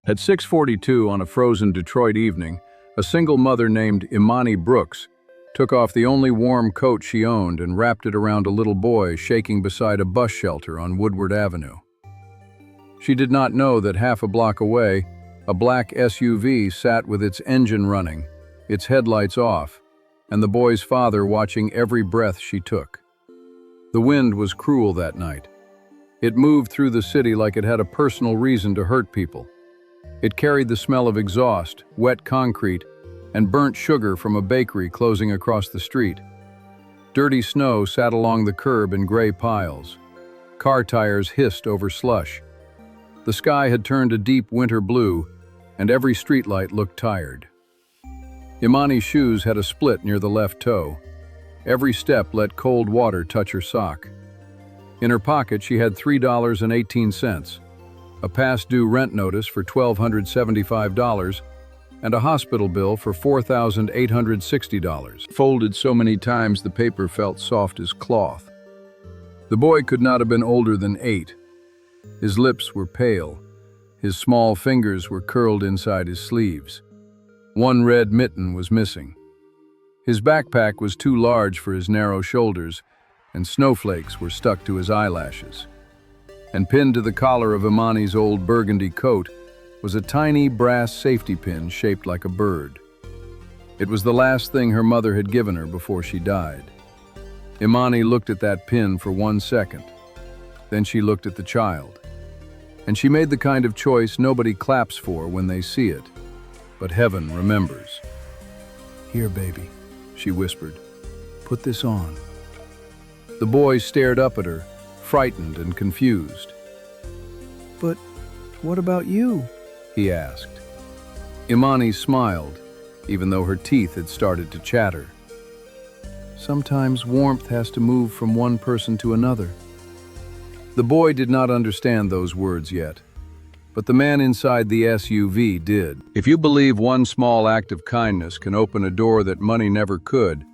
At 6:42 on a frozen Detroit evening, a single mother named Imani Brooks took off the only warm coat she owned and wrapped it around a little boy shaking beside a bus shelter on Woodward Avenue. She did not know that half a block away, a black SUV sat with its engine running, its headlights off, and the boy's father watching every breath she took. The wind was cruel that night. It moved through the city like it had a personal reason to hurt people. It carried the smell of exhaust, wet concrete, and burnt sugar from a bakery closing across the street. Dirty snow sat along the curb in gray piles. Car tires hissed over slush. The sky had turned a deep winter blue, and every streetlight looked tired. Imani's shoes had a split near the left toe. Every step let cold water touch her sock. In her pocket, she had $3.18, a past-due rent notice for $1,275, and a hospital bill for $4,860. Folded so many times the paper felt soft as cloth. The boy could not have been older than 8. His lips were pale. His small fingers were curled inside his sleeves. One red mitten was missing. His backpack was too large for his narrow shoulders, and snowflakes were stuck to his eyelashes. And pinned to the collar of Imani's old burgundy coat was a tiny brass safety pin shaped like a bird. It was the last thing her mother had given her before she died. Imani looked at that pin for 1 second. Then she looked at the child. And she made the kind of choice nobody claps for when they see it, but heaven remembers. "Here, baby," she whispered. "Put this on." The boy stared up at her, frightened and confused. "But what about you?" he asked. Imani smiled, even though her teeth had started to chatter. "Sometimes warmth has to move from one person to another." The boy did not understand those words yet, but the man inside the SUV did. If you believe one small act of kindness can open a door that money never could,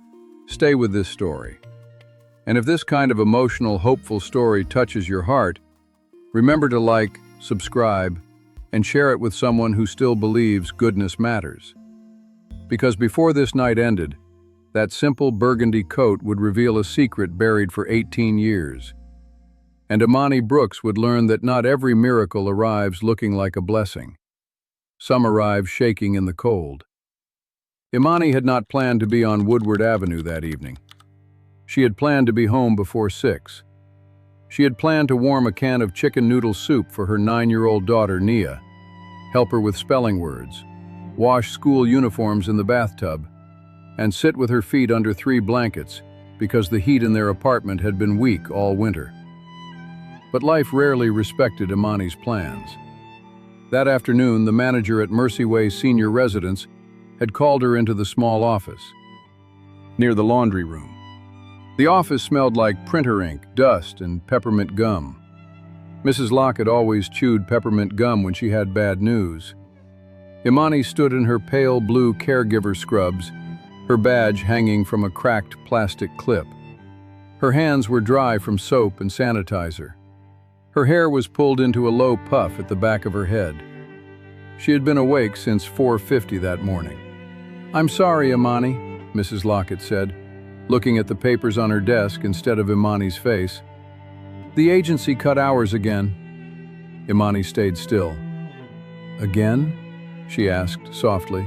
stay with this story. And if this kind of emotional, hopeful story touches your heart, remember to like, subscribe, and share it with someone who still believes goodness matters. Because before this night ended, that simple burgundy coat would reveal a secret buried for 18 years. And Imani Brooks would learn that not every miracle arrives looking like a blessing. Some arrive shaking in the cold. Imani had not planned to be on Woodward Avenue that evening. She had planned to be home before 6. She had planned to warm a can of chicken noodle soup for her 9-year-old daughter, Nia, help her with spelling words, wash school uniforms in the bathtub, and sit with her feet under 3 blankets because the heat in their apartment had been weak all winter. But life rarely respected Imani's plans. That afternoon, the manager at Mercyway Senior Residence had called her into the small office, near the laundry room. The office smelled like printer ink, dust, and peppermint gum. Mrs. Lockett always chewed peppermint gum when she had bad news. Imani stood in her pale blue caregiver scrubs, her badge hanging from a cracked plastic clip. Her hands were dry from soap and sanitizer. Her hair was pulled into a low puff at the back of her head. She had been awake since 4:50 that morning. "I'm sorry, Imani," Mrs. Lockett said, looking at the papers on her desk instead of Imani's face. "The agency cut hours again." Imani stayed still. "Again?" she asked softly.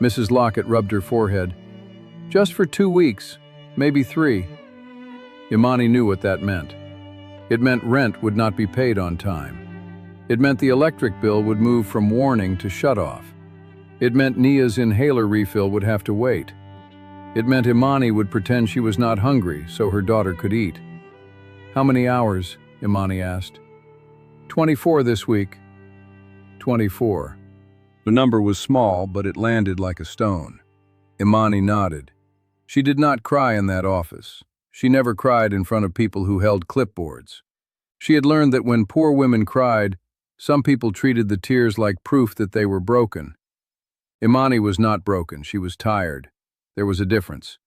Mrs. Lockett rubbed her forehead. "Just for 2 weeks, maybe 3. Imani knew what that meant. It meant rent would not be paid on time. It meant the electric bill would move from warning to shut-off. It meant Nia's inhaler refill would have to wait. It meant Imani would pretend she was not hungry so her daughter could eat. "How many hours?" Imani asked. 24 this week." 24. The number was small, but it landed like a stone. Imani nodded. She did not cry in that office. She never cried in front of people who held clipboards. She had learned that when poor women cried, some people treated the tears like proof that they were broken. Imani was not broken, she was tired. There was a difference.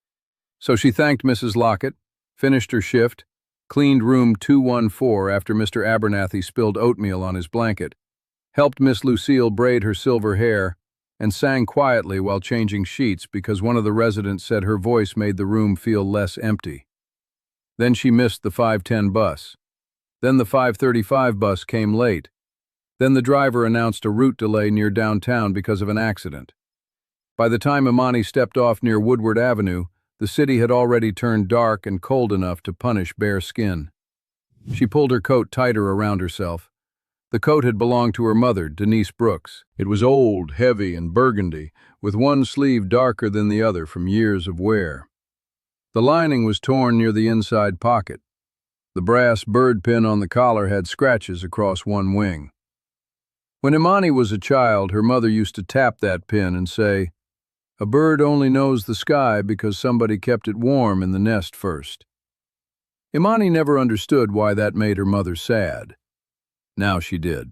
So she thanked Mrs. Lockett, finished her shift, cleaned room 214 after Mr. Abernathy spilled oatmeal on his blanket, helped Miss Lucille braid her silver hair, and sang quietly while changing sheets because one of the residents said her voice made the room feel less empty. Then she missed the 5:10 bus. Then the 5:35 bus came late. Then the driver announced a route delay near downtown because of an accident. By the time Imani stepped off near Woodward Avenue, the city had already turned dark and cold enough to punish bare skin. She pulled her coat tighter around herself. The coat had belonged to her mother, Denise Brooks. It was old, heavy, and burgundy, with one sleeve darker than the other from years of wear. The lining was torn near the inside pocket. The brass bird pin on the collar had scratches across one wing. When Imani was a child, her mother used to tap that pin and say, "A bird only knows the sky because somebody kept it warm in the nest first." Imani never understood why that made her mother sad. Now she did.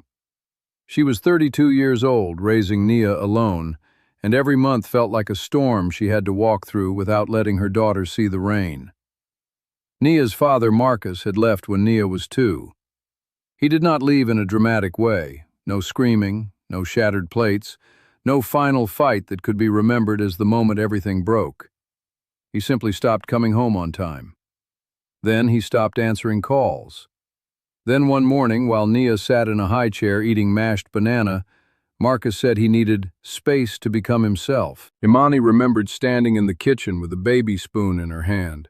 She was 32 years old, raising Nia alone, and every month felt like a storm she had to walk through without letting her daughter see the rain. Nia's father, Marcus, had left when Nia was 2. He did not leave in a dramatic way. No screaming, no shattered plates, no final fight that could be remembered as the moment everything broke. He simply stopped coming home on time. Then he stopped answering calls. Then one morning, while Nia sat in a high chair eating mashed banana, Marcus said he needed space to become himself. Imani remembered standing in the kitchen with a baby spoon in her hand,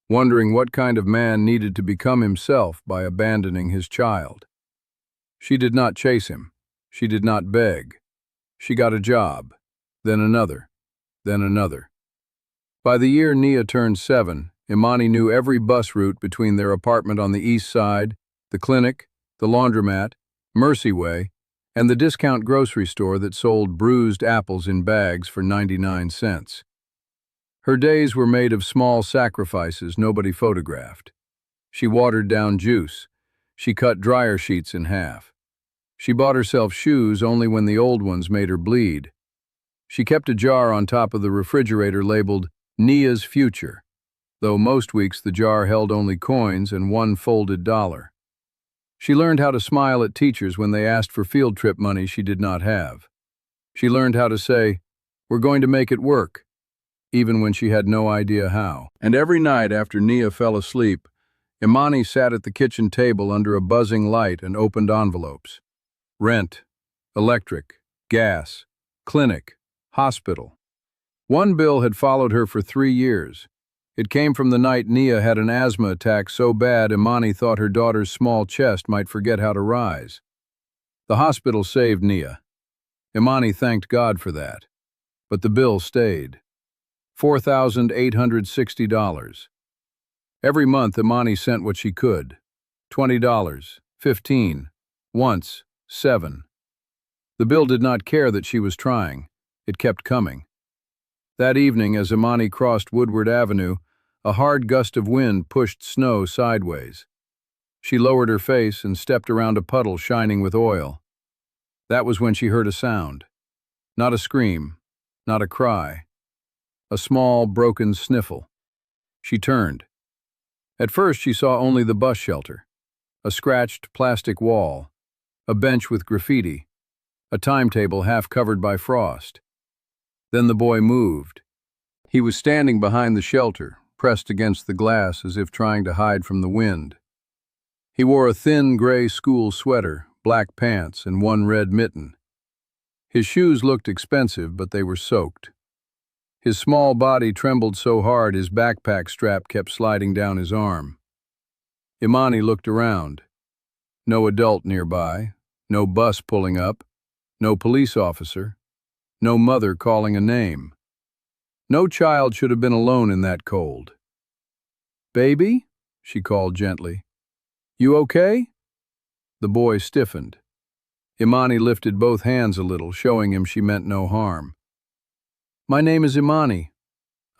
wondering what kind of man needed to become himself by abandoning his child. She did not chase him. She did not beg. She got a job, then another, then another. By the year Nia turned 7, Imani knew every bus route between their apartment on the east side, the clinic, the laundromat, Mercy Way, and the discount grocery store that sold bruised apples in bags for 99 cents. Her days were made of small sacrifices nobody photographed. She watered down juice. She cut dryer sheets in half. She bought herself shoes only when the old ones made her bleed. She kept a jar on top of the refrigerator labeled Nia's Future, though most weeks the jar held only coins and one folded dollar. She learned how to smile at teachers when they asked for field trip money she did not have. She learned how to say, "We're going to make it work," even when she had no idea how. And every night after Nia fell asleep, Imani sat at the kitchen table under a buzzing light and opened envelopes. Rent, electric, gas, clinic, hospital. One bill had followed her for 3 years. It came from the night Nia had an asthma attack so bad Imani thought her daughter's small chest might forget how to rise. The hospital saved Nia. Imani thanked God for that. But the bill stayed. $4,860. Every month Imani sent what she could. $20, $15, once, $7. The bill did not care that she was trying. It kept coming. That evening, as Imani crossed Woodward Avenue, a hard gust of wind pushed snow sideways. She lowered her face and stepped around a puddle shining with oil. That was when she heard a sound. Not a scream, not a cry. A small, broken sniffle. She turned. At first she saw only the bus shelter, a scratched plastic wall, a bench with graffiti, a timetable half covered by frost. Then the boy moved. He was standing behind the shelter, pressed against the glass as if trying to hide from the wind. He wore a thin gray school sweater, black pants, and one red mitten. His shoes looked expensive, but they were soaked. His small body trembled so hard his backpack strap kept sliding down his arm. Imani looked around. No adult nearby, no bus pulling up, no police officer, no mother calling a name. No child should have been alone in that cold. "Baby?" she called gently. "You okay?" The boy stiffened. Imani lifted both hands a little, showing him she meant no harm. "My name is Imani.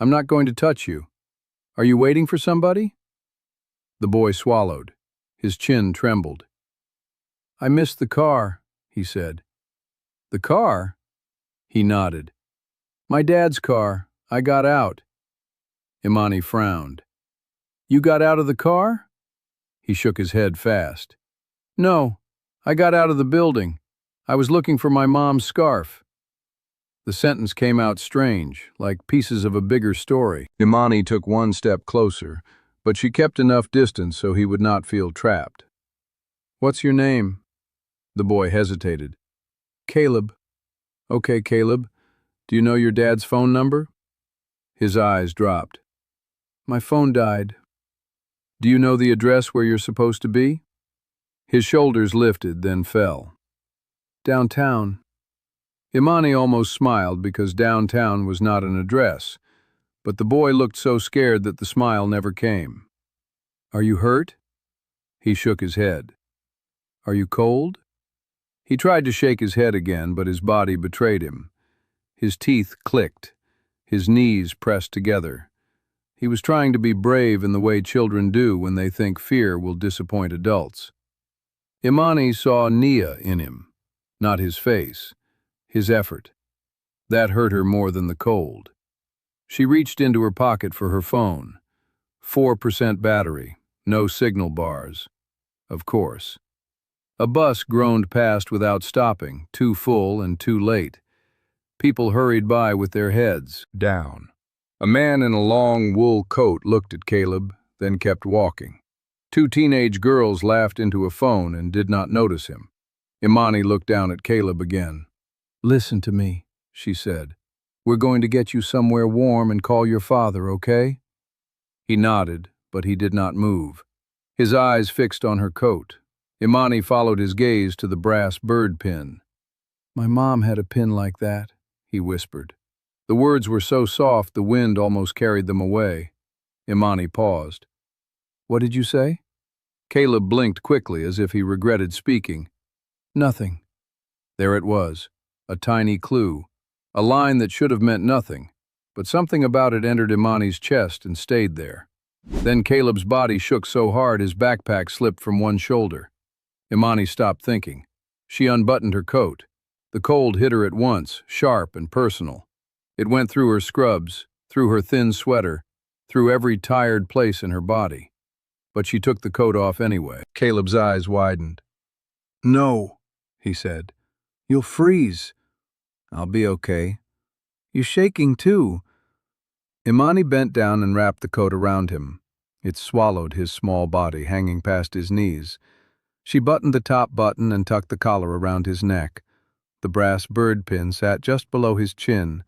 I'm not going to touch you. Are you waiting for somebody?" The boy swallowed. His chin trembled. "I missed the car," he said. "The car?" He nodded. "My dad's car. I got out." Imani frowned. "You got out of the car?" He shook his head fast. "No, I got out of the building. I was looking for my mom's scarf. The sentence came out strange, like pieces of a bigger story. Imani took one step closer, but she kept enough distance so he would not feel trapped. What's your name? The boy hesitated. Caleb. Okay, Caleb. Do you know your dad's phone number? His eyes dropped. My phone died. Do you know the address where you're supposed to be? His shoulders lifted, then fell. Downtown. Imani almost smiled because downtown was not an address, but the boy looked so scared that the smile never came. Are you hurt? He shook his head. Are you cold? He tried to shake his head again, but his body betrayed him. His teeth clicked. His knees pressed together. He was trying to be brave in the way children do when they think fear will disappoint adults. Imani saw Nia in him, not his face, his effort. That hurt her more than the cold. She reached into her pocket for her phone. 4% battery, no signal bars. Of course. A bus groaned past without stopping, too full and too late. People hurried by with their heads down. A man in a long wool coat looked at Caleb, then kept walking. Two teenage girls laughed into a phone and did not notice him. Imani looked down at Caleb again. Listen to me, she said. We're going to get you somewhere warm and call your father, okay? He nodded, but he did not move. His eyes fixed on her coat. Imani followed his gaze to the brass bird pin. My mom had a pin like that, he whispered. The words were so soft the wind almost carried them away. Imani paused. What did you say? Caleb blinked quickly as if he regretted speaking. Nothing. There it was, a tiny clue, a line that should have meant nothing, but something about it entered Imani's chest and stayed there. Then Caleb's body shook so hard his backpack slipped from one shoulder. Imani stopped thinking. She unbuttoned her coat. The cold hit her at once, sharp and personal. It went through her scrubs, through her thin sweater, through every tired place in her body. But she took the coat off anyway. Caleb's eyes widened. No, he said. You'll freeze. I'll be okay. You're shaking too. Imani bent down and wrapped the coat around him. It swallowed his small body, hanging past his knees. She buttoned the top button and tucked the collar around his neck. The brass bird pin sat just below his chin.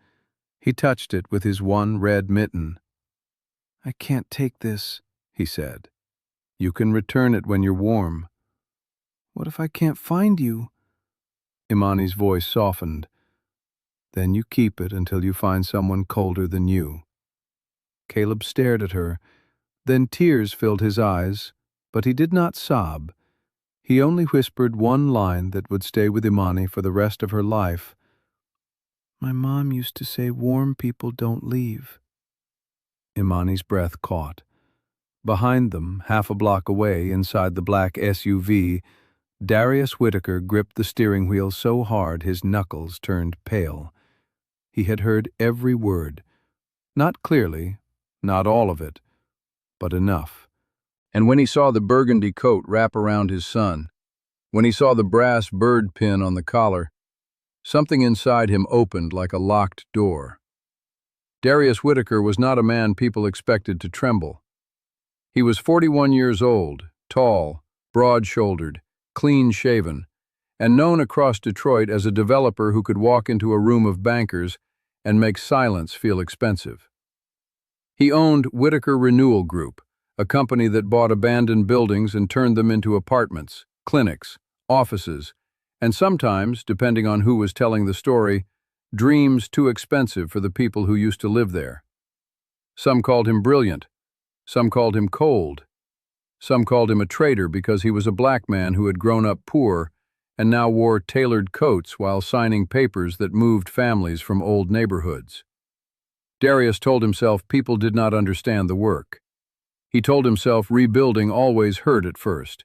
He touched it with his one red mitten. I can't take this, he said. You can return it when you're warm. What if I can't find you? Imani's voice softened. Then you keep it until you find someone colder than you. Caleb stared at her. Then tears filled his eyes, but he did not sob. He only whispered one line that would stay with Imani for the rest of her life. My mom used to say warm people don't leave. Imani's breath caught. Behind them, half a block away, inside the black SUV, Darius Whitaker gripped the steering wheel so hard his knuckles turned pale. He had heard every word. Not clearly, not all of it, but enough. And when he saw the burgundy coat wrap around his son, when he saw the brass bird pin on the collar, something inside him opened like a locked door. Darius Whitaker was not a man people expected to tremble. He was 41 years old, tall, broad-shouldered, clean-shaven, and known across Detroit as a developer who could walk into a room of bankers and make silence feel expensive. He owned Whitaker Renewal Group, a company that bought abandoned buildings and turned them into apartments, clinics, offices, and sometimes, depending on who was telling the story, dreams too expensive for the people who used to live there. Some called him brilliant. Some called him cold. Some called him a traitor because he was a black man who had grown up poor and now wore tailored coats while signing papers that moved families from old neighborhoods. Darius told himself people did not understand the work. He told himself rebuilding always hurt at first.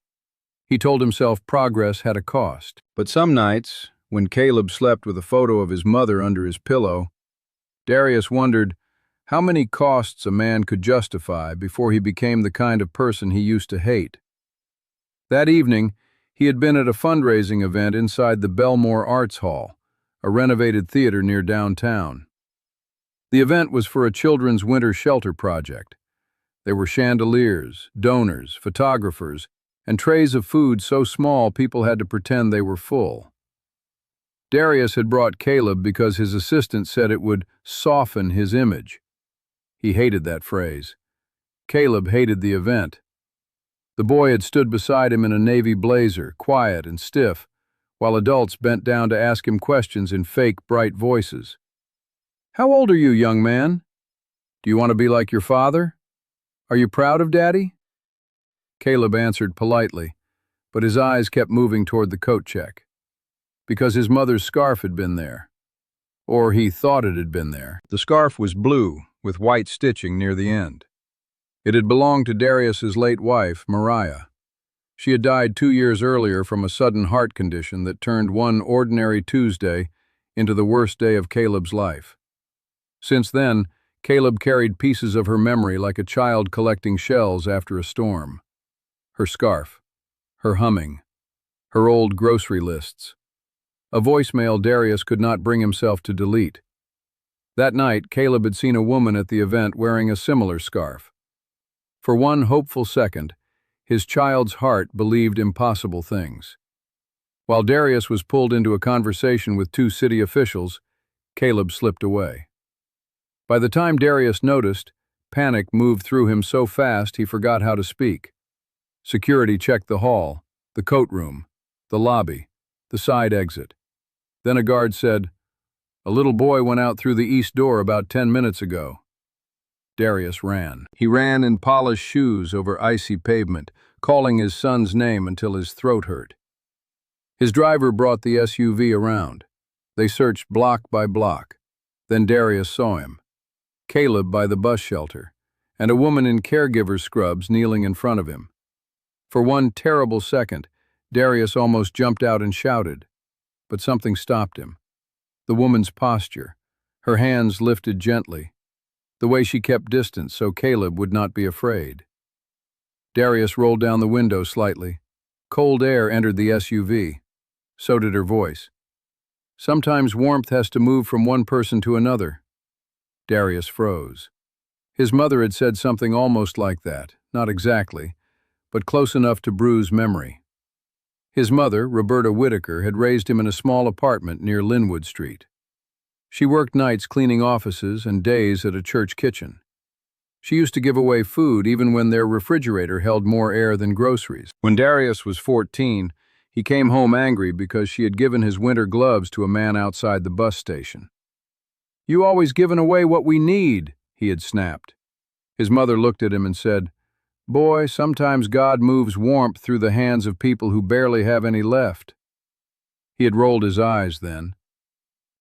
He told himself progress had a cost. But some nights, when Caleb slept with a photo of his mother under his pillow, Darius wondered how many costs a man could justify before he became the kind of person he used to hate. That evening, He had been at a fundraising event inside the Belmore Arts Hall, a renovated theater near downtown. The event was for a children's winter shelter project. There were chandeliers, donors, photographers, and trays of food so small people had to pretend they were full. Darius had brought Caleb because his assistant said it would soften his image. He hated that phrase. Caleb hated the event. The boy had stood beside him in a navy blazer, quiet and stiff, while adults bent down to ask him questions in fake, bright voices. "How old are you, young man? Do you want to be like your father? Are you proud of Daddy?" Caleb answered politely, but his eyes kept moving toward the coat check. Because his mother's scarf had been there. Or he thought it had been there. The scarf was blue, with white stitching near the end. It had belonged to Darius's late wife, Mariah. She had died 2 years earlier from a sudden heart condition that turned one ordinary Tuesday into the worst day of Caleb's life. Since then, Caleb carried pieces of her memory like a child collecting shells after a storm. Her scarf, her humming, her old grocery lists. A voicemail Darius could not bring himself to delete. That night, Caleb had seen a woman at the event wearing a similar scarf. For one hopeful second, his child's heart believed impossible things. While Darius was pulled into a conversation with 2 city officials, Caleb slipped away. By the time Darius noticed, panic moved through him so fast he forgot how to speak. Security checked the hall, the coat room, the lobby, the side exit. Then a guard said, "A little boy went out through the east door about 10 minutes ago." Darius ran. He ran in polished shoes over icy pavement, calling his son's name until his throat hurt. His driver brought the SUV around. They searched block by block. Then Darius saw him. Caleb by the bus shelter, and a woman in caregiver scrubs kneeling in front of him. For one terrible second, Darius almost jumped out and shouted. But something stopped him. The woman's posture, her hands lifted gently, the way she kept distance so Caleb would not be afraid. Darius rolled down the window slightly. Cold air entered the SUV. So did her voice. Sometimes warmth has to move from one person to another. Darius froze. His mother had said something almost like that, not exactly, but close enough to bruise memory. His mother, Roberta Whitaker, had raised him in a small apartment near Linwood Street. She worked nights cleaning offices and days at a church kitchen. She used to give away food even when their refrigerator held more air than groceries. When Darius was 14, he came home angry because she had given his winter gloves to a man outside the bus station. "You always giving away what we need," he had snapped. His mother looked at him and said, "Boy, sometimes God moves warmth through the hands of people who barely have any left." He had rolled his eyes then.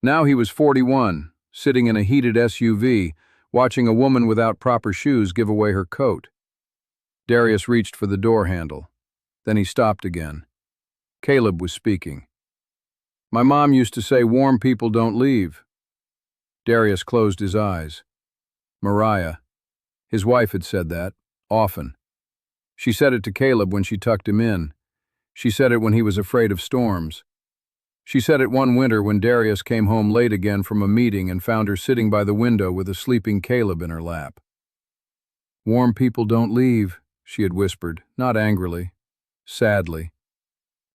Now he was 41, sitting in a heated SUV, watching a woman without proper shoes give away her coat. Darius reached for the door handle. Then he stopped again. Caleb was speaking. "My mom used to say warm people don't leave." Darius closed his eyes. Mariah. His wife had said that, often. She said it to Caleb when she tucked him in. She said it when he was afraid of storms. She said it one winter when Darius came home late again from a meeting and found her sitting by the window with a sleeping Caleb in her lap. "Warm people don't leave," she had whispered, not angrily, sadly.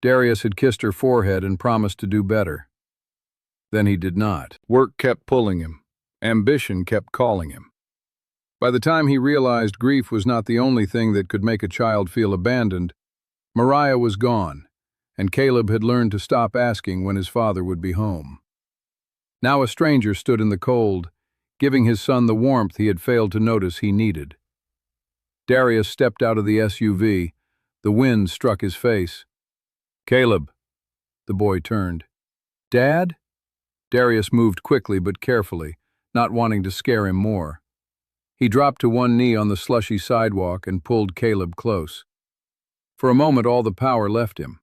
Darius had kissed her forehead and promised to do better. Then he did not. Work kept pulling him. Ambition kept calling him. By the time he realized grief was not the only thing that could make a child feel abandoned, Mariah was gone, and Caleb had learned to stop asking when his father would be home. Now a stranger stood in the cold, giving his son the warmth he had failed to notice he needed. Darius stepped out of the SUV. The wind struck his face. "Caleb." The boy turned. "Dad?" Darius moved quickly but carefully, not wanting to scare him more. He dropped to one knee on the slushy sidewalk and pulled Caleb close. For a moment all the power left him.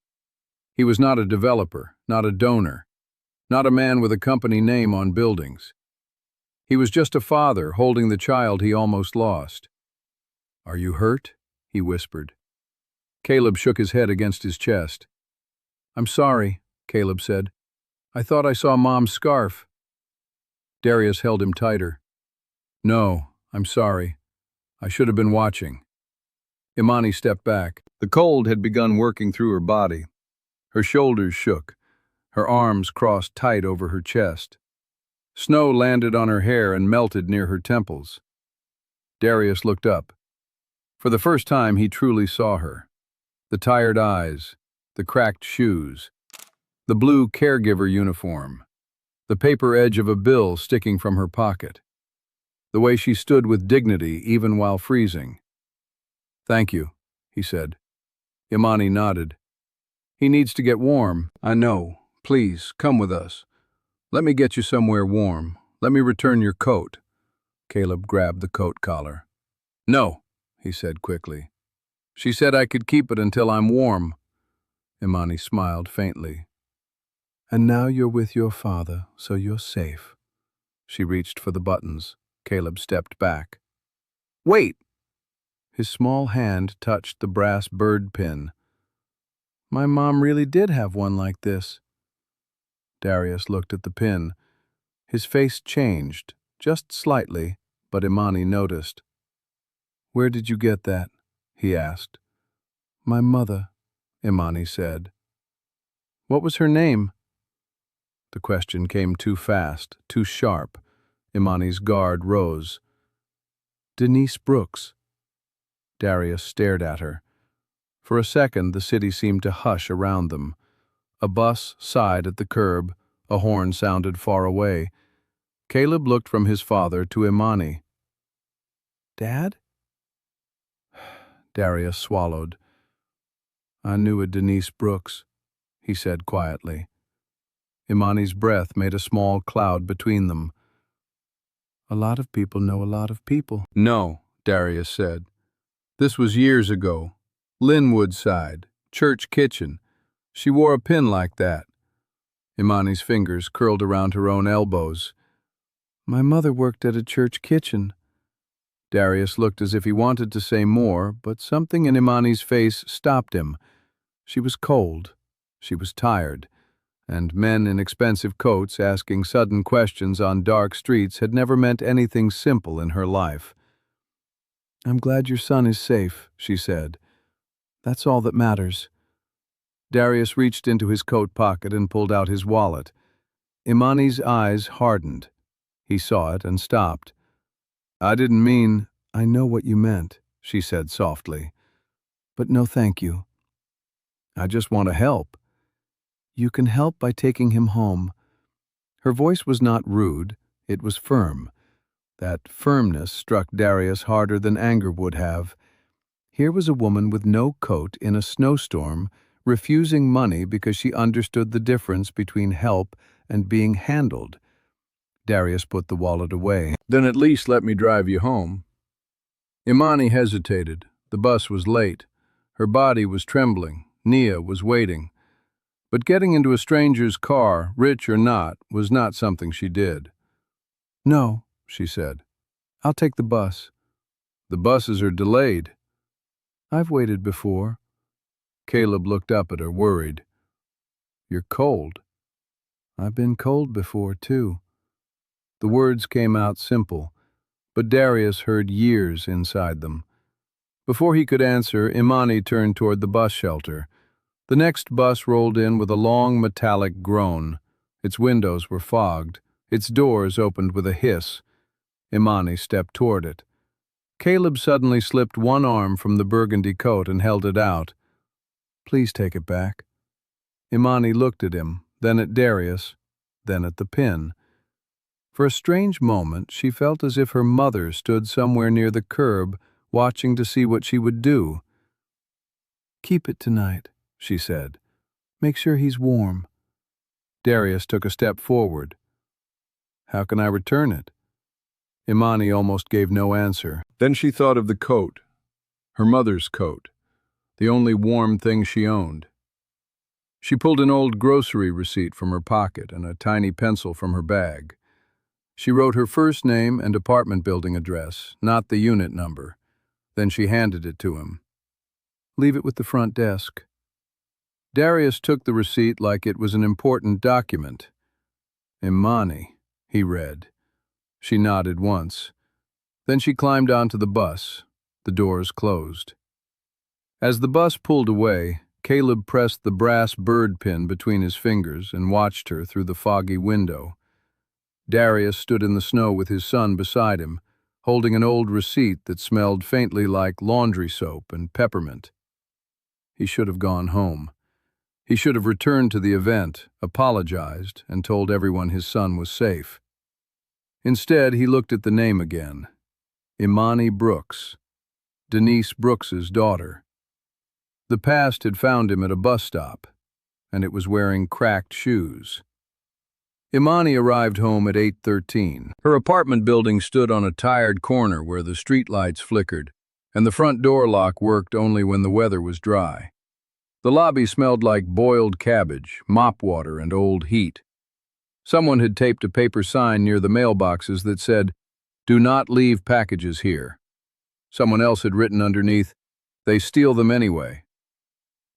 He was not a developer, not a donor, not a man with a company name on buildings. He was just a father holding the child he almost lost. "Are you hurt?" he whispered. Caleb shook his head against his chest. I'm sorry, Caleb said. I thought I saw Mom's scarf. Darius held him tighter. No, I'm sorry. I should have been watching. Imani stepped back. The cold had begun working through her body. Her shoulders shook. Her arms crossed tight over her chest. Snow landed on her hair and melted near her temples. Darius looked up. For the first time, he truly saw her. The tired eyes, the cracked shoes, the blue caregiver uniform, the paper edge of a bill sticking from her pocket, the way she stood with dignity even while freezing. Thank you, he said. Imani nodded. He needs to get warm. I know. Please, come with us. Let me get you somewhere warm. Let me return your coat. Caleb grabbed the coat collar. No, he said quickly. She said I could keep it until I'm warm. Imani smiled faintly. And now you're with your father, so you're safe. She reached for the buttons. Caleb stepped back. Wait! His small hand touched the brass bird pin. My mom really did have one like this. Darius looked at the pin. His face changed, just slightly, but Imani noticed. Where did you get that? He asked. My mother, Imani said. What was her name? The question came too fast, too sharp. Imani's guard rose. Denise Brooks. Darius stared at her. For a second, the city seemed to hush around them. A bus sighed at the curb. A horn sounded far away. Caleb looked from his father to Imani. Dad? Darius swallowed. I knew a Denise Brooks, he said quietly. Imani's breath made a small cloud between them. A lot of people know a lot of people. No, Darius said. This was years ago. Linwood side, church kitchen. She wore a pin like that. Imani's fingers curled around her own elbows. My mother worked at a church kitchen. Darius looked as if he wanted to say more, but something in Imani's face stopped him. She was cold. She was tired. And men in expensive coats asking sudden questions on dark streets had never meant anything simple in her life. I'm glad your son is safe, she said. That's all that matters. Darius reached into his coat pocket and pulled out his wallet. Imani's eyes hardened. He saw it and stopped. I didn't mean... I know what you meant, she said softly. But no thank you. I just want to help. You can help by taking him home. Her voice was not rude, it was firm. That firmness struck Darius harder than anger would have. Here was a woman with no coat in a snowstorm, refusing money because she understood the difference between help and being handled. Darius put the wallet away. Then at least let me drive you home. Imani hesitated. The bus was late. Her body was trembling. Nia was waiting. But getting into a stranger's car, rich or not, was not something she did. No, she said. I'll take the bus. The buses are delayed. I've waited before. Caleb looked up at her, worried. You're cold. I've been cold before, too. The words came out simple, but Darius heard years inside them. Before he could answer, Imani turned toward the bus shelter. The next bus rolled in with a long metallic groan. Its windows were fogged. Its doors opened with a hiss. Imani stepped toward it. Caleb suddenly slipped one arm from the burgundy coat and held it out. Please take it back. Imani looked at him, then at Darius, then at the pin. For a strange moment, she felt as if her mother stood somewhere near the curb, watching to see what she would do. Keep it tonight, she said. Make sure he's warm. Darius took a step forward. How can I return it? Imani almost gave no answer. Then she thought of the coat, her mother's coat, the only warm thing she owned. She pulled an old grocery receipt from her pocket and a tiny pencil from her bag. She wrote her first name and apartment building address, not the unit number. Then she handed it to him. Leave it with the front desk. Darius took the receipt like it was an important document. Imani, he read. She nodded once. Then she climbed onto the bus. The doors closed. As the bus pulled away, Caleb pressed the brass bird pin between his fingers and watched her through the foggy window. Darius stood in the snow with his son beside him, holding an old receipt that smelled faintly like laundry soap and peppermint. He should have gone home. He should have returned to the event, apologized, and told everyone his son was safe. Instead, he looked at the name again. Imani Brooks, Denise Brooks's daughter. The past had found him at a bus stop, and it was wearing cracked shoes. Imani arrived home at 8:13. Her apartment building stood on a tired corner where the streetlights flickered, and the front door lock worked only when the weather was dry. The lobby smelled like boiled cabbage, mop water, and old heat. Someone had taped a paper sign near the mailboxes that said, "Do not leave packages here." Someone else had written underneath, "They steal them anyway."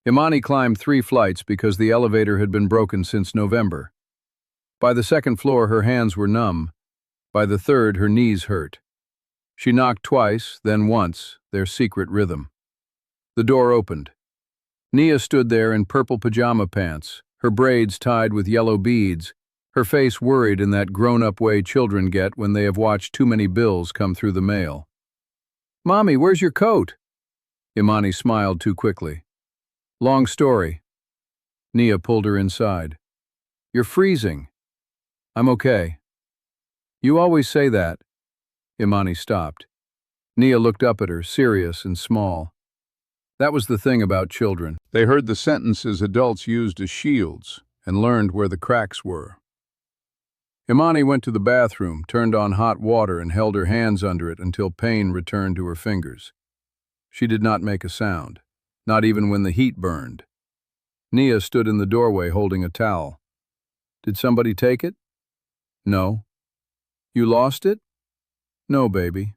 Imani climbed 3 flights because the elevator had been broken since November. By the second floor, her hands were numb. By the third, her knees hurt. She knocked twice, then once, their secret rhythm. The door opened. Nia stood there in purple pajama pants, her braids tied with yellow beads, her face worried in that grown-up way children get when they have watched too many bills come through the mail. "Mommy, where's your coat?" Imani smiled too quickly. "Long story." Nia pulled her inside. "You're freezing." "I'm okay." "You always say that." Imani stopped. Nia looked up at her, serious and small. That was the thing about children. They heard the sentences adults used as shields and learned where the cracks were. Imani went to the bathroom, turned on hot water, and held her hands under it until pain returned to her fingers. She did not make a sound, not even when the heat burned. Nia stood in the doorway holding a towel. "Did somebody take it?" "No." "You lost it?" "No, baby."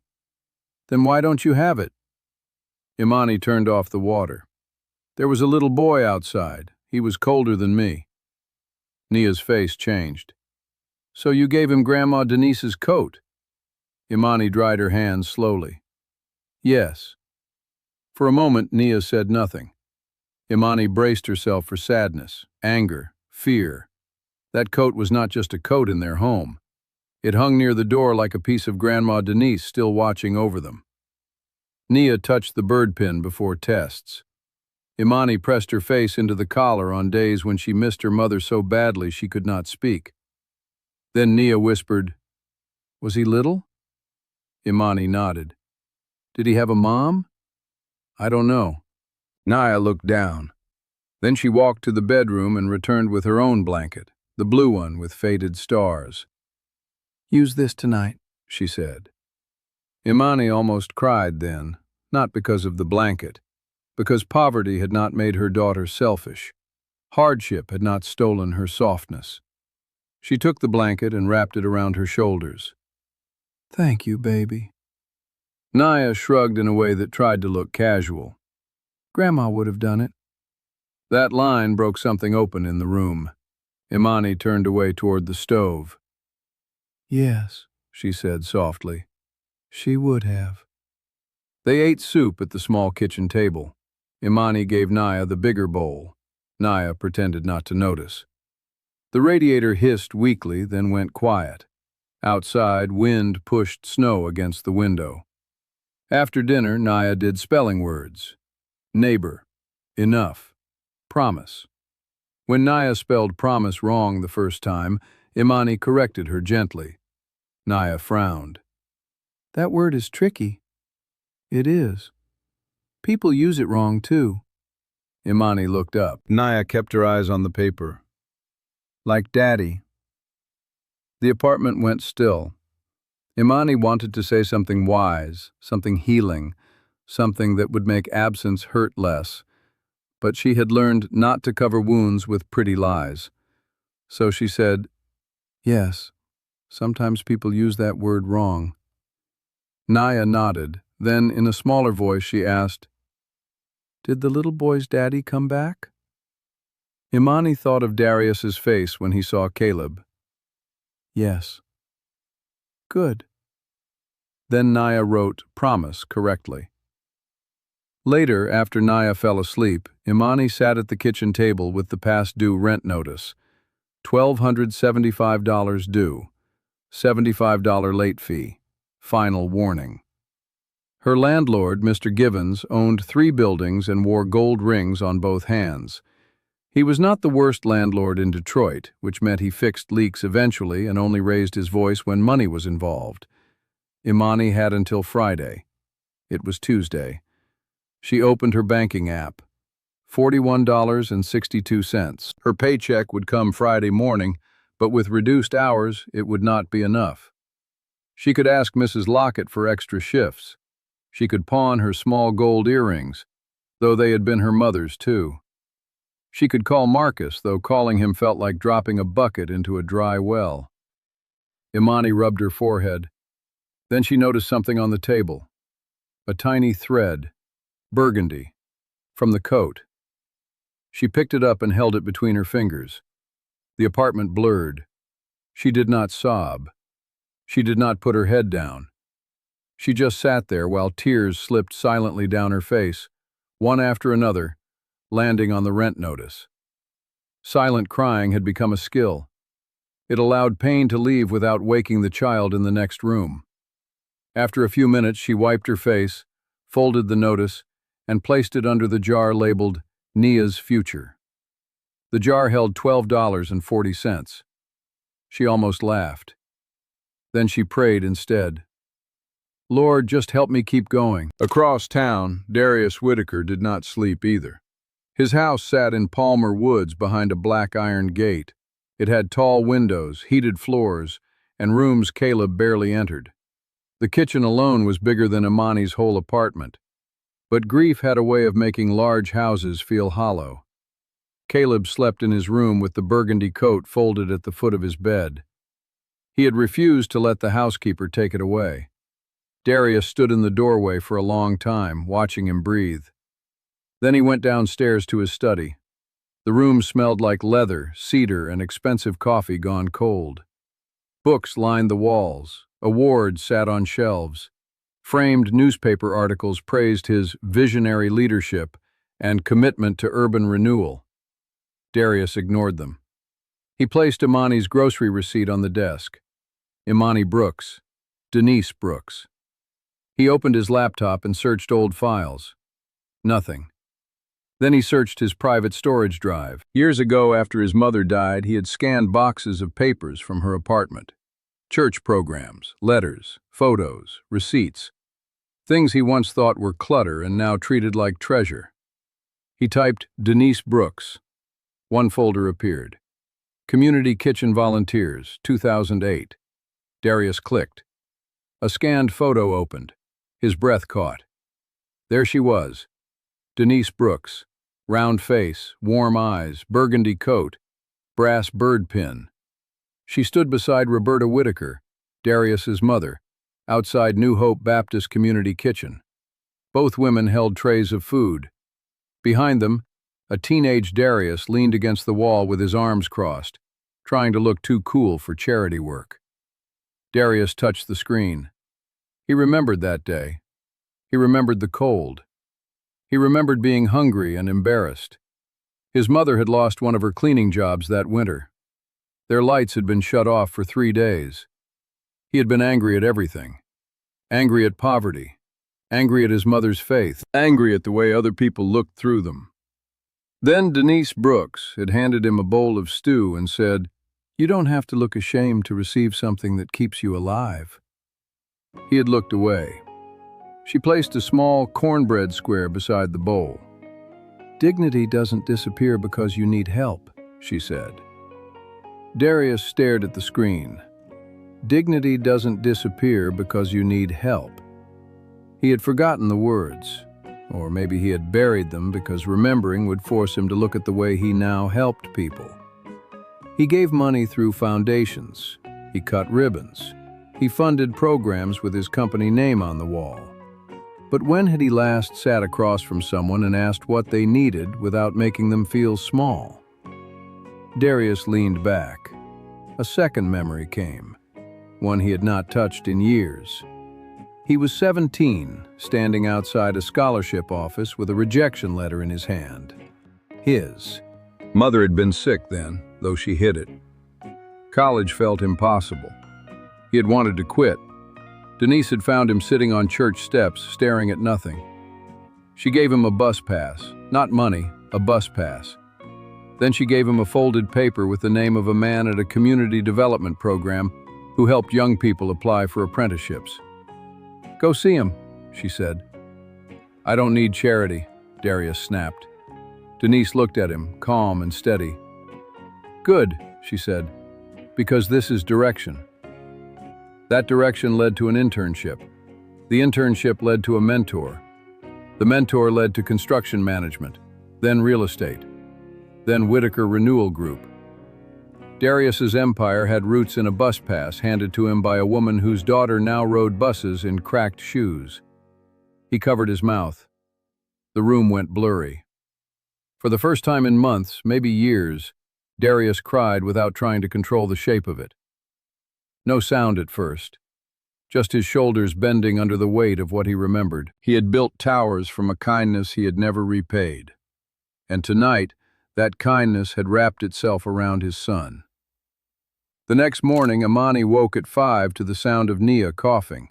"Then why don't you have it?" Imani turned off the water. "There was a little boy outside. He was colder than me." Nia's face changed. "So you gave him Grandma Denise's coat?" Imani dried her hands slowly. "Yes." For a moment, Nia said nothing. Imani braced herself for sadness, anger, fear. That coat was not just a coat in their home. It hung near the door like a piece of Grandma Denise still watching over them. Nia touched the bird pin before tests. Imani pressed her face into the collar on days when she missed her mother so badly she could not speak. Then Nia whispered, "Was he little?" Imani nodded. "Did he have a mom?" "I don't know." Nia looked down. Then she walked to the bedroom and returned with her own blanket, the blue one with faded stars. "Use this tonight," she said. Imani almost cried then, not because of the blanket, because poverty had not made her daughter selfish. Hardship had not stolen her softness. She took the blanket and wrapped it around her shoulders. "Thank you, baby." Nia shrugged in a way that tried to look casual. "Grandma would have done it." That line broke something open in the room. Imani turned away toward the stove. "Yes," she said softly. "She would have." They ate soup at the small kitchen table. Imani gave Nia the bigger bowl. Nia pretended not to notice. The radiator hissed weakly, then went quiet. Outside, wind pushed snow against the window. After dinner, Nia did spelling words. Neighbor, enough, promise. When Nia spelled promise wrong the first time, Imani corrected her gently. Nia frowned. "That word is tricky." "It is. People use it wrong, too." Imani looked up. Nia kept her eyes on the paper. "Like Daddy." The apartment went still. Imani wanted to say something wise, something healing, something that would make absence hurt less, but she had learned not to cover wounds with pretty lies. So she said, "Yes, sometimes people use that word wrong." Nia nodded. Then, in a smaller voice, she asked, "Did the little boy's daddy come back?" Imani thought of Darius's face when he saw Caleb. Yes. Good. Then Naya wrote promise correctly. Later, after Naya fell asleep, Imani sat at the kitchen table with the past due rent notice. $1,275 due. $75 late fee. Final warning. Her landlord, Mr. Givens, owned 3 buildings and wore gold rings on both hands. He was not the worst landlord in Detroit, which meant he fixed leaks eventually and only raised his voice when money was involved. Imani had until Friday. It was Tuesday. She opened her banking app. $41.62. Her paycheck would come Friday morning, but with reduced hours, it would not be enough. She could ask Mrs. Lockett for extra shifts. She could pawn her small gold earrings, though they had been her mother's too. She could call Marcus, though calling him felt like dropping a bucket into a dry well. Imani rubbed her forehead. Then she noticed something on the table. A tiny thread, burgundy, from the coat. She picked it up and held it between her fingers. The apartment blurred. She did not sob. She did not put her head down. She just sat there while tears slipped silently down her face, one after another, landing on the rent notice. Silent crying had become a skill. It allowed pain to leave without waking the child in the next room. After a few minutes, she wiped her face, folded the notice, and placed it under the jar labeled Nia's Future. The jar held $12.40. She almost laughed. Then she prayed instead. Lord, just help me keep going. Across town, Darius Whitaker did not sleep either. His house sat in Palmer Woods behind a black iron gate. It had tall windows, heated floors, and rooms Caleb barely entered. The kitchen alone was bigger than Imani's whole apartment. But grief had a way of making large houses feel hollow. Caleb slept in his room with the burgundy coat folded at the foot of his bed. He had refused to let the housekeeper take it away. Darius stood in the doorway for a long time, watching him breathe. Then he went downstairs to his study. The room smelled like leather, cedar, and expensive coffee gone cold. Books lined the walls. Awards sat on shelves. Framed newspaper articles praised his visionary leadership and commitment to urban renewal. Darius ignored them. He placed Imani's grocery receipt on the desk. Imani Brooks. Denise Brooks. He opened his laptop and searched old files. Nothing. Then he searched his private storage drive. Years ago, after his mother died, he had scanned boxes of papers from her apartment. Church programs, letters, photos, receipts. Things he once thought were clutter and now treated like treasure. He typed Denise Brooks. One folder appeared. Community Kitchen Volunteers, 2008. Darius clicked. A scanned photo opened. His breath caught. There she was. Denise Brooks. Round face, warm eyes, burgundy coat, brass bird pin. She stood beside Roberta Whitaker, Darius's mother, outside New Hope Baptist Community Kitchen. Both women held trays of food. Behind them, a teenage Darius leaned against the wall with his arms crossed, trying to look too cool for charity work. Darius touched the screen. He remembered that day. He remembered the cold. He remembered being hungry and embarrassed. His mother had lost one of her cleaning jobs that winter. Their lights had been shut off for 3 days. He had been angry at everything. Angry at poverty. Angry at his mother's faith. Angry at the way other people looked through them. Then Denise Brooks had handed him a bowl of stew and said, "You don't have to look ashamed to receive something that keeps you alive." He had looked away. She placed a small cornbread square beside the bowl. "Dignity doesn't disappear because you need help," she said. Darius stared at the screen. Dignity doesn't disappear because you need help. He had forgotten the words, or maybe he had buried them because remembering would force him to look at the way he now helped people. He gave money through foundations. He cut ribbons. He funded programs with his company name on the wall. But when had he last sat across from someone and asked what they needed without making them feel small? Darius leaned back. A second memory came, one he had not touched in years. He was 17, standing outside a scholarship office with a rejection letter in his hand. His. Mother had been sick then, though she hid it. College felt impossible. He had wanted to quit. Denise had found him sitting on church steps, staring at nothing. She gave him a bus pass, not money, a bus pass. Then she gave him a folded paper with the name of a man at a community development program who helped young people apply for apprenticeships. "Go see him," she said. "I don't need charity," Darius snapped. Denise looked at him, calm and steady. "Good," she said, "because this is direction." That direction led to an internship. The internship led to a mentor. The mentor led to construction management, then real estate, then Whitaker Renewal Group. Darius's empire had roots in a bus pass handed to him by a woman whose daughter now rode buses in cracked shoes. He covered his mouth. The room went blurry. For the first time in months, maybe years, Darius cried without trying to control the shape of it. No sound at first, just his shoulders bending under the weight of what he remembered. He had built towers from a kindness he had never repaid. And tonight, that kindness had wrapped itself around his son. The next morning, Imani woke at 5 to the sound of Nia coughing.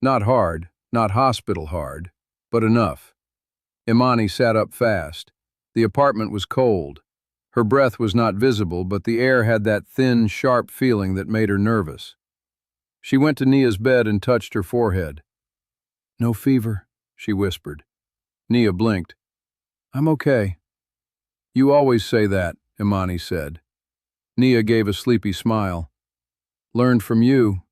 Not hard, not hospital hard, but enough. Imani sat up fast. The apartment was cold. Her breath was not visible, but the air had that thin, sharp feeling that made her nervous. She went to Nia's bed and touched her forehead. "No fever," she whispered. Nia blinked. "I'm okay." "You always say that," Imani said. Nia gave a sleepy smile. "Learned from you."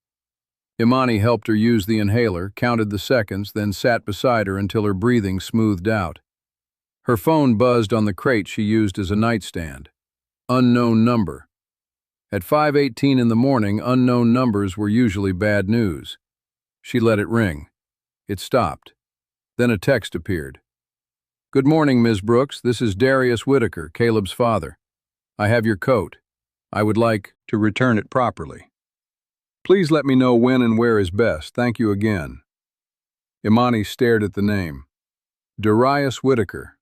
Imani helped her use the inhaler, counted the seconds, then sat beside her until her breathing smoothed out. Her phone buzzed on the crate she used as a nightstand. Unknown number. At 5:18 in the morning, unknown numbers were usually bad news. She let it ring. It stopped. Then a text appeared. "Good morning, Ms. Brooks. This is Darius Whitaker, Caleb's father. I have your coat. I would like to return it properly. Please let me know when and where is best. Thank you again." Imani stared at the name. Darius Whitaker.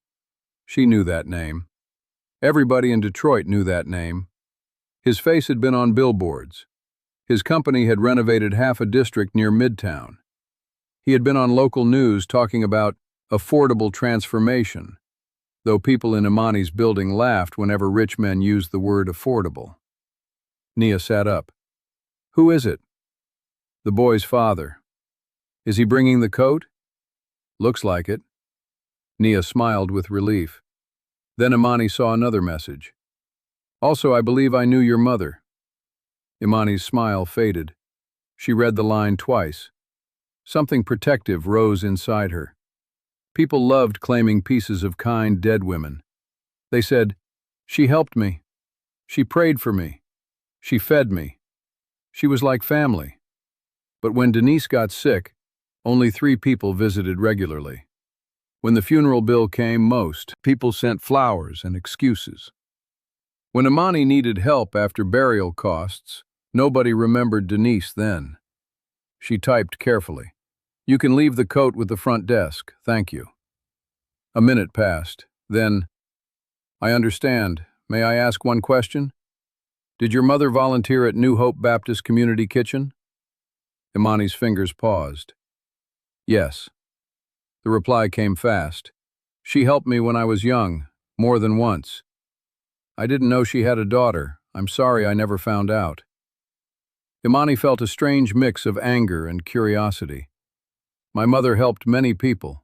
She knew that name. Everybody in Detroit knew that name. His face had been on billboards. His company had renovated half a district near Midtown. He had been on local news talking about affordable transformation, though people in Imani's building laughed whenever rich men used the word affordable. Nia sat up. "Who is it?" "The boy's father." "Is he bringing the coat?" "Looks like it." Nia smiled with relief. Then Imani saw another message. "Also, I believe I knew your mother." Imani's smile faded. She read the line twice. Something protective rose inside her. People loved claiming pieces of kind dead women. They said, "She helped me. She prayed for me. She fed me. She was like family." But when Denise got sick, only 3 people visited regularly. When the funeral bill came, most people sent flowers and excuses. When Imani needed help after burial costs, nobody remembered Denise then. She typed carefully, "You can leave the coat with the front desk, thank you." A minute passed. Then, "I understand. May I ask one question? Did your mother volunteer at New Hope Baptist Community Kitchen?" Imani's fingers paused. "Yes." The reply came fast. "She helped me when I was young, more than once. I didn't know she had a daughter. I'm sorry I never found out." Imani felt a strange mix of anger and curiosity. "My mother helped many people."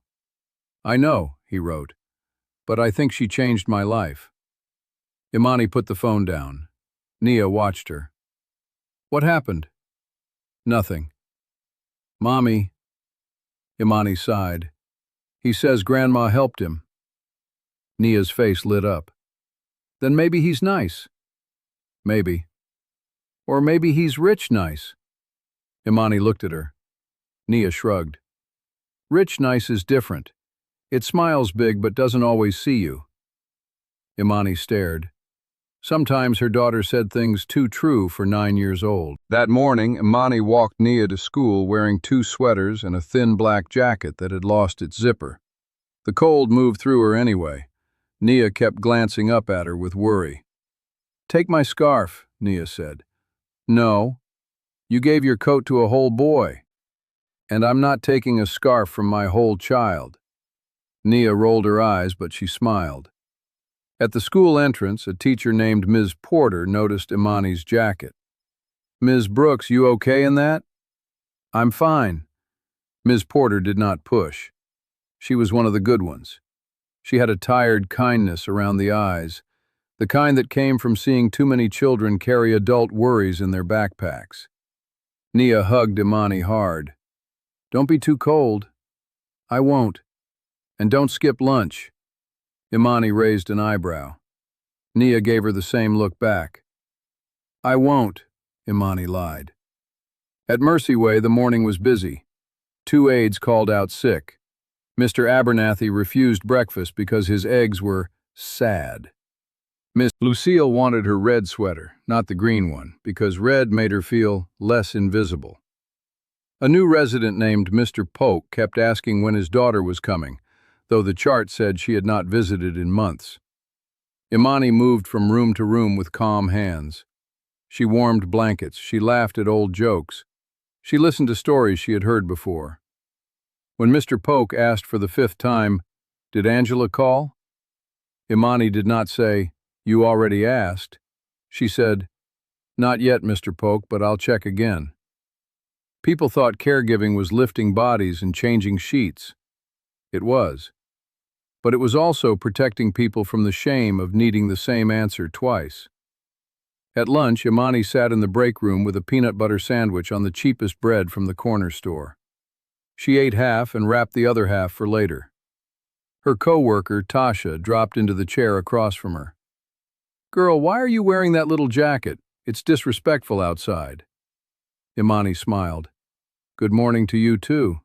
"I know," he wrote, "but I think she changed my life." Imani put the phone down. Nia watched her. "What happened?" "Nothing." "Mommy," Imani sighed. "He says Grandma helped him." Nia's face lit up. "Then maybe he's nice." "Maybe." "Or maybe he's rich nice." Imani looked at her. Nia shrugged. "Rich nice is different. It smiles big but doesn't always see you." Imani stared. Sometimes her daughter said things too true for 9 years old. That morning, Imani walked Nia to school wearing 2 sweaters and a thin black jacket that had lost its zipper. The cold moved through her anyway. Nia kept glancing up at her with worry. "Take my scarf," Nia said. "No. You gave your coat to a whole boy. And I'm not taking a scarf from my whole child." Nia rolled her eyes, but she smiled. At the school entrance, a teacher named Ms. Porter noticed Imani's jacket. "Ms. Brooks, you okay in that?" "I'm fine." Ms. Porter did not push. She was one of the good ones. She had a tired kindness around the eyes, the kind that came from seeing too many children carry adult worries in their backpacks. Nia hugged Imani hard. "Don't be too cold." "I won't. And don't skip lunch." Imani raised an eyebrow. Nia gave her the same look back. "I won't," Imani lied. At Mercy Way, the morning was busy. 2 aides called out sick. Mr. Abernathy refused breakfast because his eggs were sad. Miss Lucille wanted her red sweater, not the green one, because red made her feel less invisible. A new resident named Mr. Polk kept asking when his daughter was coming, though the chart said she had not visited in months. Imani moved from room to room with calm hands. She warmed blankets, she laughed at old jokes. She listened to stories she had heard before. When Mr. Polk asked for the 5th time, "Did Angela call?" Imani did not say, "You already asked." She said, "Not yet, Mr. Polk, but I'll check again." People thought caregiving was lifting bodies and changing sheets. It was. But it was also protecting people from the shame of needing the same answer twice. At lunch, Imani sat in the break room with a peanut butter sandwich on the cheapest bread from the corner store. She ate half and wrapped the other half for later. Her co-worker, Tasha, dropped into the chair across from her. "Girl, why are you wearing that little jacket? It's disrespectful outside." Imani smiled. "Good morning to you, too."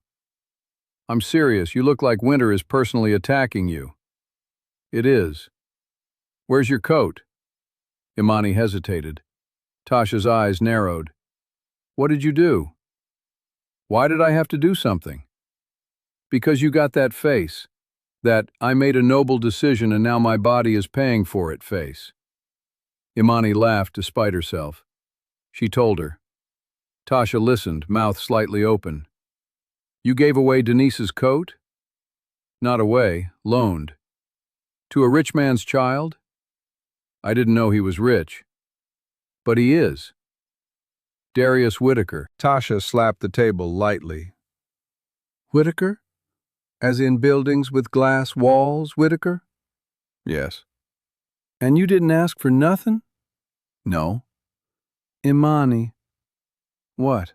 "I'm serious, you look like winter is personally attacking you." "It is." "Where's your coat?" Imani hesitated. Tasha's eyes narrowed. "What did you do?" "Why did I have to do something?" "Because you got that face. That I made a noble decision and now my body is paying for it face." Imani laughed despite herself. She told her. Tasha listened, mouth slightly open. "You gave away Denise's coat?" "Not away, loaned." "To a rich man's child?" "I didn't know he was rich." "But he is." "Darius Whitaker." Tasha slapped the table lightly. "Whitaker? As in buildings with glass walls, Whitaker?" "Yes." "And you didn't ask for nothing?" "No." "Imani." "What?"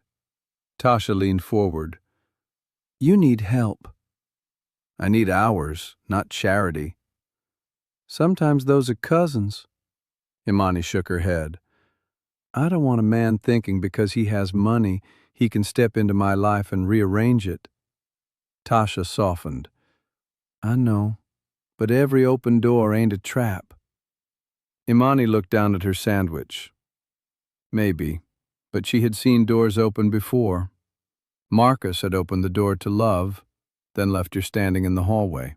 Tasha leaned forward. "You need help." "I need ours, not charity." "Sometimes those are cousins." Imani shook her head. "I don't want a man thinking because he has money he can step into my life and rearrange it." Tasha softened. "I know, but every open door ain't a trap." Imani looked down at her sandwich. Maybe, but she had seen doors open before. Marcus had opened the door to love, then left her standing in the hallway.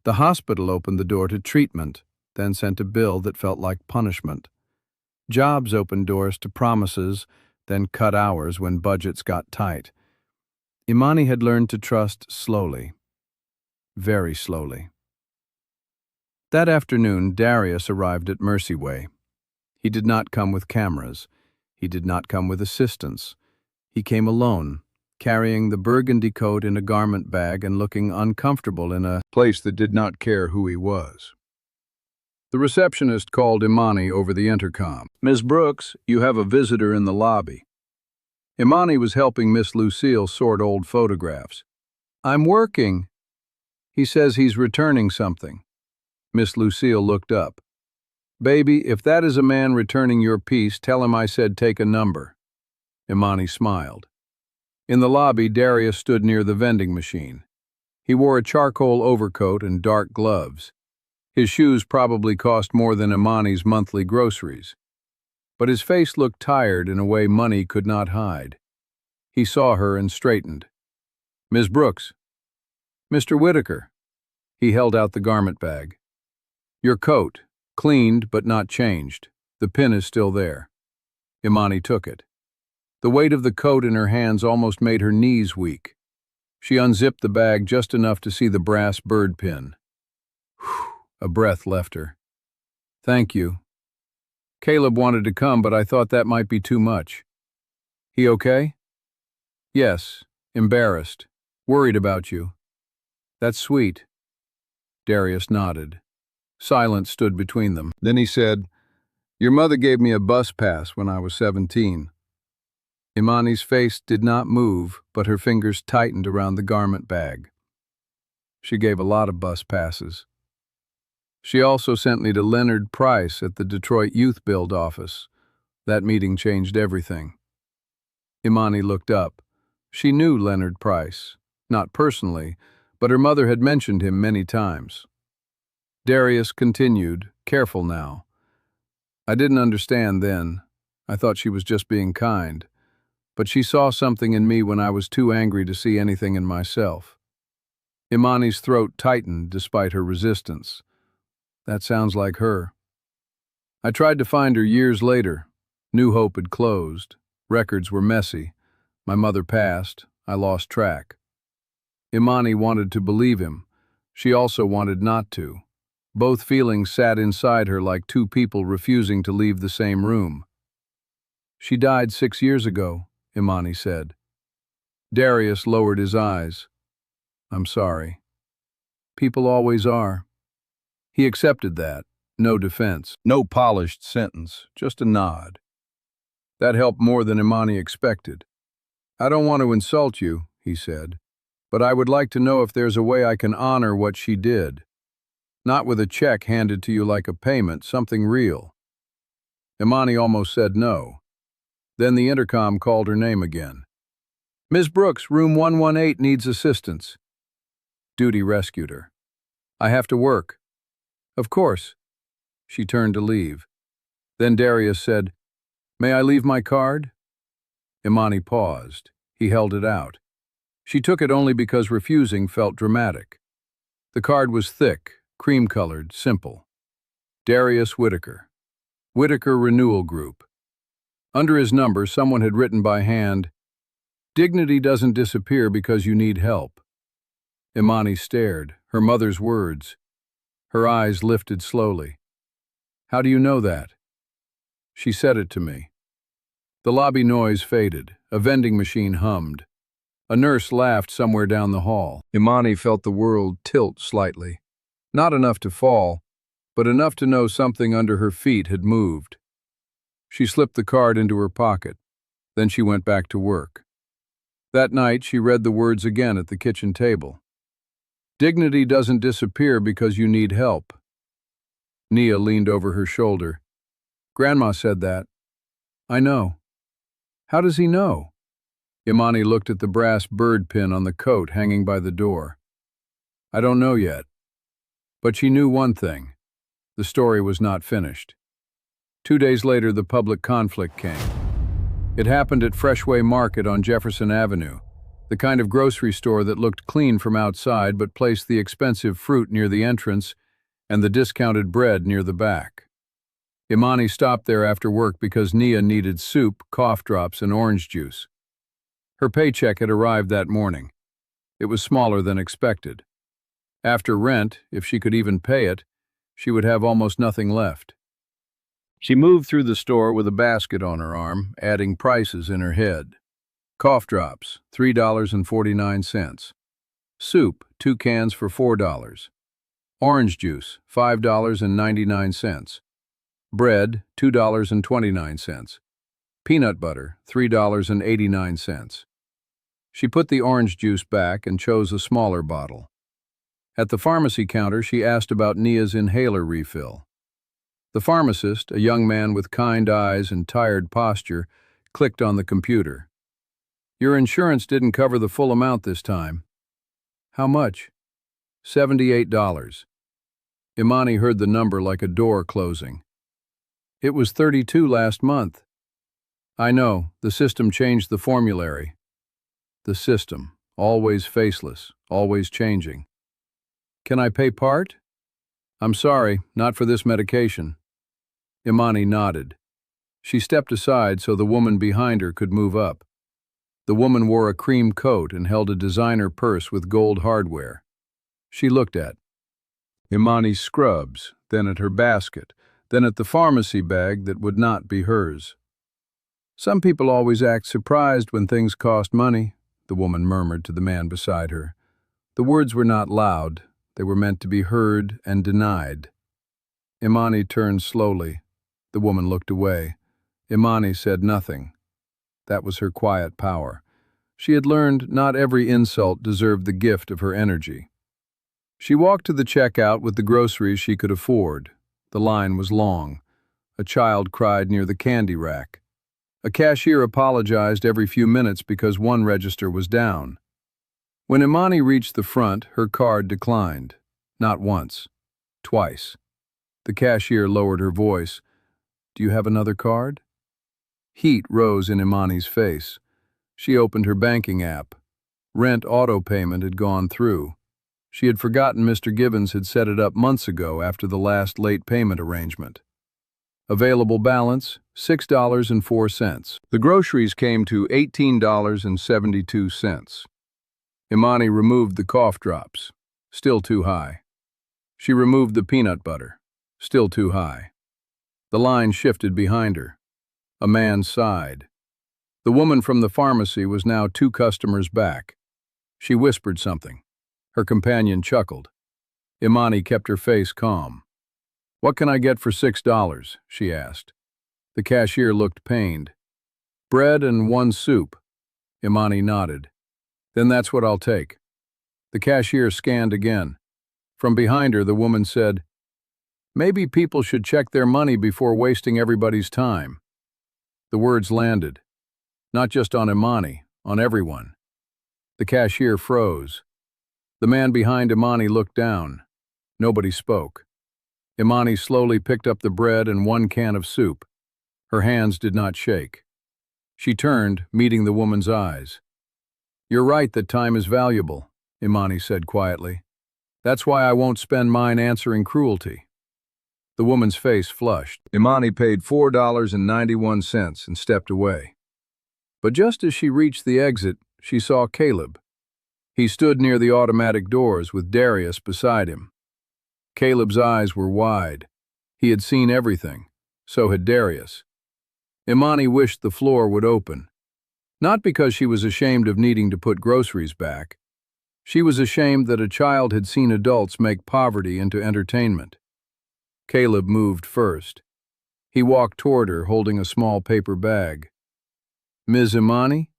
The hospital opened the door to treatment, then sent a bill that felt like punishment. Jobs opened doors to promises, then cut hours when budgets got tight. Imani had learned to trust slowly. Very slowly. That afternoon, Darius arrived at Mercy Way. He did not come with cameras. He did not come with assistants. He came alone, carrying the burgundy coat in a garment bag and looking uncomfortable in a place that did not care who he was. The receptionist called Imani over the intercom. "Miss Brooks, you have a visitor in the lobby." Imani was helping Miss Lucille sort old photographs. "I'm working." "He says he's returning something." Miss Lucille looked up. "Baby, if that is a man returning your piece, tell him I said take a number." Imani smiled. In the lobby, Darius stood near the vending machine. He wore a charcoal overcoat and dark gloves. His shoes probably cost more than Imani's monthly groceries. But his face looked tired in a way money could not hide. He saw her and straightened. "Miss Brooks." "Mr. Whitaker." He held out the garment bag. "Your coat, cleaned but not changed. The pin is still there." Imani took it. The weight of the coat in her hands almost made her knees weak. She unzipped the bag just enough to see the brass bird pin. Whew, a breath left her. "Thank you. Caleb wanted to come, but I thought that might be too much." "He okay?" "Yes, embarrassed, worried about you." "That's sweet." Darius nodded. Silence stood between them. Then he said, "Your mother gave me a bus pass when I was 17. Imani's face did not move, but her fingers tightened around the garment bag. "She gave a lot of bus passes. She also sent me to Leonard Price at the Detroit Youth Build office. That meeting changed everything." Imani looked up. She knew Leonard Price, not personally, but her mother had mentioned him many times. Darius continued, careful now. "I didn't understand then. I thought she was just being kind. But she saw something in me when I was too angry to see anything in myself." Imani's throat tightened despite her resistance. "That sounds like her. I tried to find her years later. New Hope had closed. Records were messy. My mother passed. I lost track." Imani wanted to believe him. She also wanted not to. Both feelings sat inside her like two people refusing to leave the same room. "She died 6 years ago," Imani said. Darius lowered his eyes. "I'm sorry. People always are." He accepted that. No defense, no polished sentence, just a nod. That helped more than Imani expected. "I don't want to insult you," he said, "but I would like to know if there's a way I can honor what she did. Not with a check handed to you like a payment, something real." Imani almost said no. Then the intercom called her name again. "Ms. Brooks, room 118 needs assistance." Duty rescued her. "I have to work." "Of course." She turned to leave. Then Darius said, "May I leave my card?" Imani paused. He held it out. She took it only because refusing felt dramatic. The card was thick, cream-colored, simple. Darius Whitaker. Whitaker Renewal Group. Under his number, someone had written by hand, "Dignity doesn't disappear because you need help." Imani stared, her mother's words. Her eyes lifted slowly. "How do you know that?" "She said it to me." The lobby noise faded. A vending machine hummed. A nurse laughed somewhere down the hall. Imani felt the world tilt slightly. Not enough to fall, but enough to know something under her feet had moved. She slipped the card into her pocket. Then she went back to work. That night, she read the words again at the kitchen table. "Dignity doesn't disappear because you need help." Nia leaned over her shoulder. "Grandma said that." "I know." "How does he know?" Imani looked at the brass bird pin on the coat hanging by the door. "I don't know yet." But she knew one thing. The story was not finished. 2 days later, the public conflict came. It happened at Freshway Market on Jefferson Avenue, the kind of grocery store that looked clean from outside but placed the expensive fruit near the entrance and the discounted bread near the back. Imani stopped there after work because Nia needed soup, cough drops, and orange juice. Her paycheck had arrived that morning. It was smaller than expected. After rent, if she could even pay it, she would have almost nothing left. She moved through the store with a basket on her arm, adding prices in her head. Cough drops, $3.49. Soup, 2 cans for $4. Orange juice, $5.99. Bread, $2.29. Peanut butter, $3.89. She put the orange juice back and chose a smaller bottle. At the pharmacy counter, she asked about Nia's inhaler refill. The pharmacist, a young man with kind eyes and tired posture, clicked on the computer. "Your insurance didn't cover the full amount this time." "How much?" $78. Imani heard the number like a door closing. It was 32 last month. I know, the system changed the formulary. The system, always faceless, always changing. Can I pay part? I'm sorry, not for this medication. Imani nodded. She stepped aside so the woman behind her could move up. The woman wore a cream coat and held a designer purse with gold hardware. She looked at Imani's scrubs, then at her basket, then at the pharmacy bag that would not be hers. Some people always act surprised when things cost money, the woman murmured to the man beside her. The words were not loud. They were meant to be heard and denied. Imani turned slowly. The woman looked away. Imani said nothing. That was her quiet power. She had learned not every insult deserved the gift of her energy. She walked to the checkout with the groceries she could afford. The line was long. A child cried near the candy rack. A cashier apologized every few minutes because one register was down. When Imani reached the front, her card declined. Not once. Twice. The cashier lowered her voice. Do you have another card? Heat rose in Imani's face. She opened her banking app. Rent auto payment had gone through. She had forgotten Mr. Gibbons had set it up months ago after the last late payment arrangement. Available balance, $6.04. The groceries came to $18.72. Imani removed the cough drops. Still too high. She removed the peanut butter. Still too high. The line shifted behind her. A man sighed. The woman from the pharmacy was now 2 customers back. She whispered something. Her companion chuckled. Imani kept her face calm. What can I get for $6? She asked. The cashier looked pained. Bread and 1 soup. Imani nodded. Then that's what I'll take. The cashier scanned again. From behind her, the woman said, Maybe people should check their money before wasting everybody's time. The words landed. Not just on Imani, on everyone. The cashier froze. The man behind Imani looked down. Nobody spoke. Imani slowly picked up the bread and 1 can of soup. Her hands did not shake. She turned, meeting the woman's eyes. You're right that time is valuable, Imani said quietly. That's why I won't spend mine answering cruelty. The woman's face flushed. Imani paid $4.91 and stepped away. But just as she reached the exit, she saw Caleb. He stood near the automatic doors with Darius beside him. Caleb's eyes were wide. He had seen everything. So had Darius. Imani wished the floor would open. Not because she was ashamed of needing to put groceries back. She was ashamed that a child had seen adults make poverty into entertainment. Caleb moved first. He walked toward her, holding a small paper bag. Ms. Imani?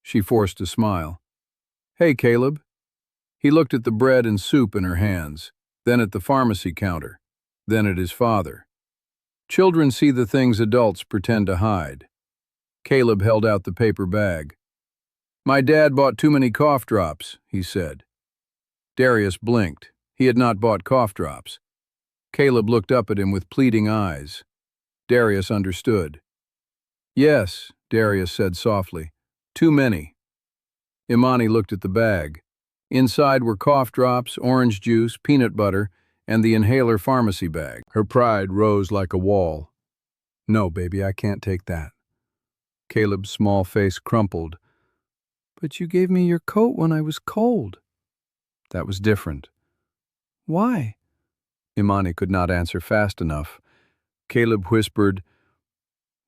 She forced a smile. Hey, Caleb. He looked at the bread and soup in her hands, then at the pharmacy counter, then at his father. Children see the things adults pretend to hide. Caleb held out the paper bag. My dad bought too many cough drops, he said. Darius blinked. He had not bought cough drops. Caleb looked up at him with pleading eyes. Darius understood. Yes, Darius said softly. Too many. Imani looked at the bag. Inside were cough drops, orange juice, peanut butter, and the inhaler pharmacy bag. Her pride rose like a wall. No, baby, I can't take that. Caleb's small face crumpled. But you gave me your coat when I was cold. That was different. Why? Imani could not answer fast enough. Caleb whispered,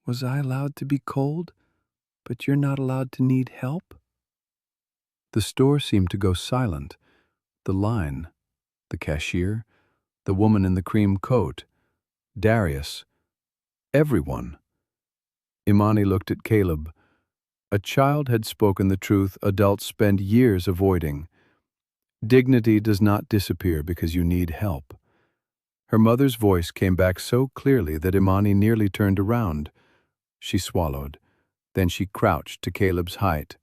Was I allowed to be cold, but you're not allowed to need help? The store seemed to go silent. The line, the cashier, the woman in the cream coat, Darius, everyone. Imani looked at Caleb. A child had spoken the truth adults spend years avoiding. Dignity does not disappear because you need help. Her mother's voice came back so clearly that Imani nearly turned around. She swallowed. Then she crouched to Caleb's height.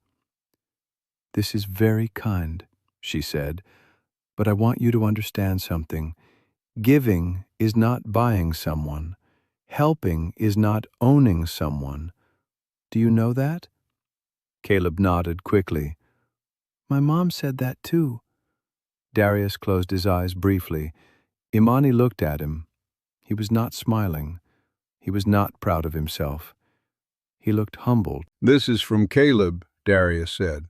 This is very kind, she said, but I want you to understand something. Giving is not buying someone. Helping is not owning someone. Do you know that? Caleb nodded quickly. My mom said that too. Darius closed his eyes briefly. Imani looked at him. He was not smiling. He was not proud of himself. He looked humbled. This is from Caleb, Darius said,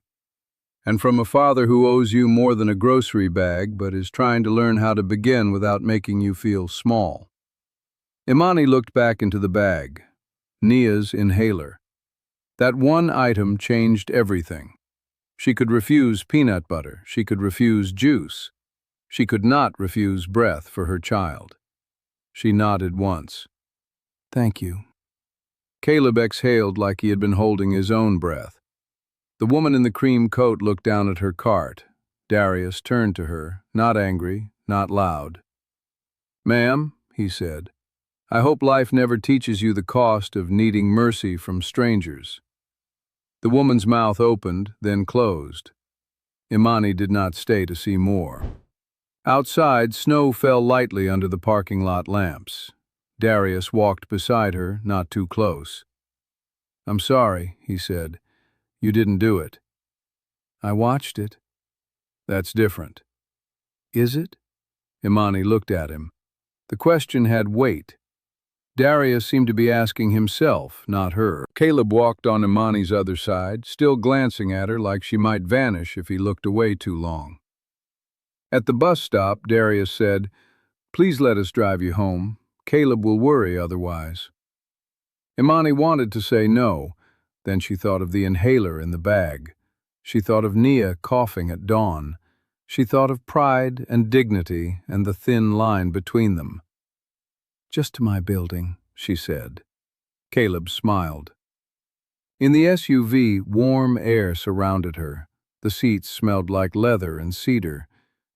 and from a father who owes you more than a grocery bag but is trying to learn how to begin without making you feel small. Imani looked back into the bag. Nia's inhaler. That one item changed everything. She could refuse peanut butter. She could refuse juice. She could not refuse breath for her child. She nodded once. Thank you. Caleb exhaled like he had been holding his own breath. The woman in the cream coat looked down at her cart. Darius turned to her, not angry, not loud. Ma'am, he said, I hope life never teaches you the cost of needing mercy from strangers. The woman's mouth opened, then closed. Imani did not stay to see more. Outside, snow fell lightly under the parking lot lamps. Darius walked beside her, not too close. I'm sorry, he said. You didn't do it. I watched it. That's different. Is it? Imani looked at him. The question had weight. Darius seemed to be asking himself, not her. Caleb walked on Imani's other side, still glancing at her like she might vanish if he looked away too long. At the bus stop, Darius said, Please let us drive you home. Caleb will worry otherwise. Imani wanted to say no. Then she thought of the inhaler in the bag. She thought of Nia coughing at dawn. She thought of pride and dignity and the thin line between them. Just to my building, she said. Caleb smiled. In the SUV, warm air surrounded her. The seats smelled like leather and cedar.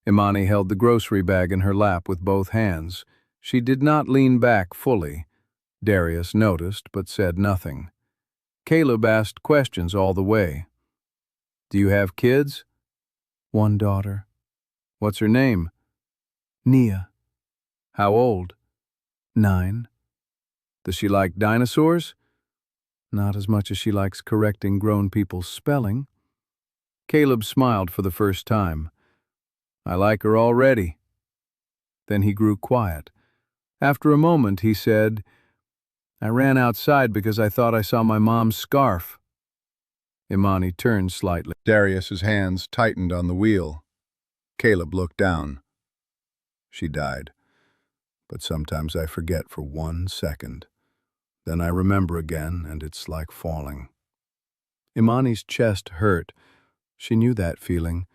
Imani held the grocery bag in her lap with both hands. She did not lean back fully. Darius noticed, but said nothing. Caleb asked questions all the way. Do you have kids? One daughter. What's her name? Nia. How old? 9. Does she like dinosaurs? Not as much as she likes correcting grown people's spelling. Caleb smiled for the first time. I like her already. Then he grew quiet. After a moment, he said, I ran outside because I thought I saw my mom's scarf. Imani turned slightly. Darius's hands tightened on the wheel. Caleb looked down. She died. But sometimes I forget for 1 second. Then I remember again, and it's like falling. Imani's chest hurt. She knew that feeling.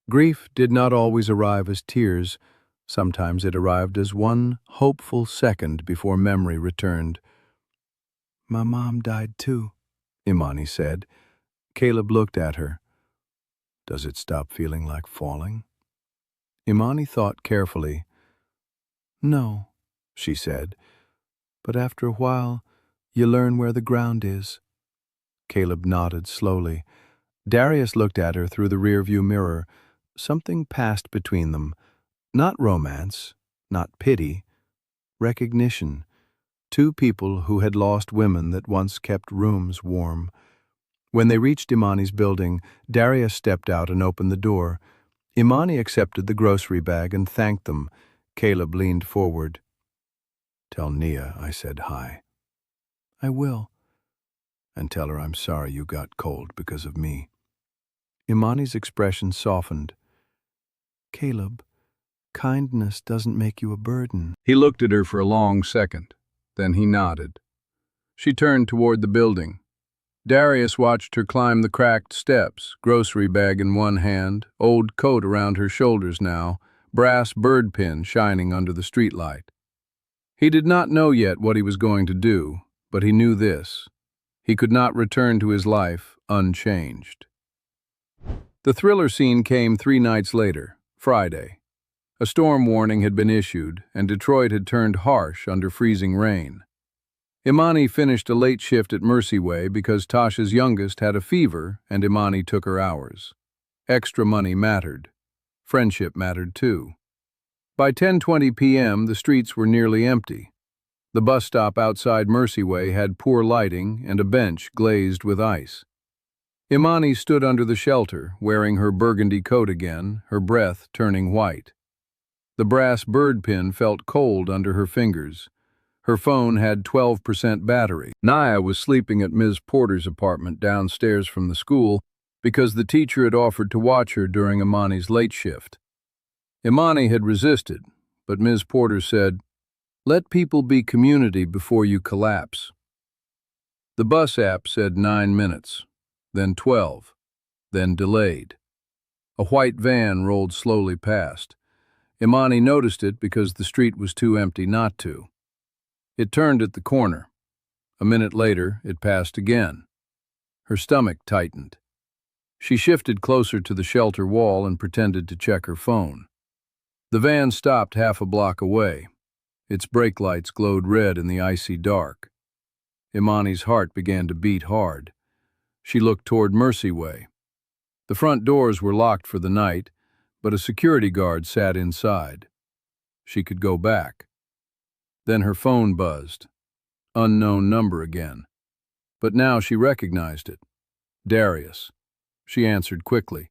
Grief did not always arrive as tears. Sometimes it arrived as one hopeful second before memory returned. My mom died too, Imani said. Caleb looked at her. Does it stop feeling like falling? Imani thought carefully. No, she said, but after a while, you learn where the ground is. Caleb nodded slowly. Darius looked at her through the rearview mirror. Something passed between them. Not romance, not pity, recognition. Two people who had lost women that once kept rooms warm. When they reached Imani's building, Darius stepped out and opened the door. Imani accepted the grocery bag and thanked them. Caleb leaned forward. Tell Nia I said hi. I will. And tell her I'm sorry you got cold because of me. Imani's expression softened. Caleb, kindness doesn't make you a burden. He looked at her for a long second. Then he nodded. She turned toward the building. Darius watched her climb the cracked steps, grocery bag in one hand, old coat around her shoulders now, brass bird pin shining under the streetlight. He did not know yet what he was going to do, but he knew this. He could not return to his life unchanged. The thriller scene came 3 nights later, Friday. A storm warning had been issued, and Detroit had turned harsh under freezing rain. Imani finished a late shift at Mercy Way because Tasha's youngest had a fever and Imani took her hours. Extra money mattered. Friendship mattered too. By 10:20 p.m., the streets were nearly empty. The bus stop outside Mercyway had poor lighting and a bench glazed with ice. Imani stood under the shelter, wearing her burgundy coat again, her breath turning white. The brass bird pin felt cold under her fingers. Her phone had 12% battery. Naya was sleeping at Ms. Porter's apartment downstairs from the school because the teacher had offered to watch her during Imani's late shift. Imani had resisted, but Ms. Porter said, "Let people be community before you collapse." The bus app said 9 minutes, then 12, then delayed. A white van rolled slowly past. Imani noticed it because the street was too empty not to. It turned at the corner. A minute later, it passed again. Her stomach tightened. She shifted closer to the shelter wall and pretended to check her phone. The van stopped half a block away. Its brake lights glowed red in the icy dark. Imani's heart began to beat hard. She looked toward Mercyway. The front doors were locked for the night, but a security guard sat inside. She could go back. Then her phone buzzed. Unknown number again. But now she recognized it. Darius. She answered quickly.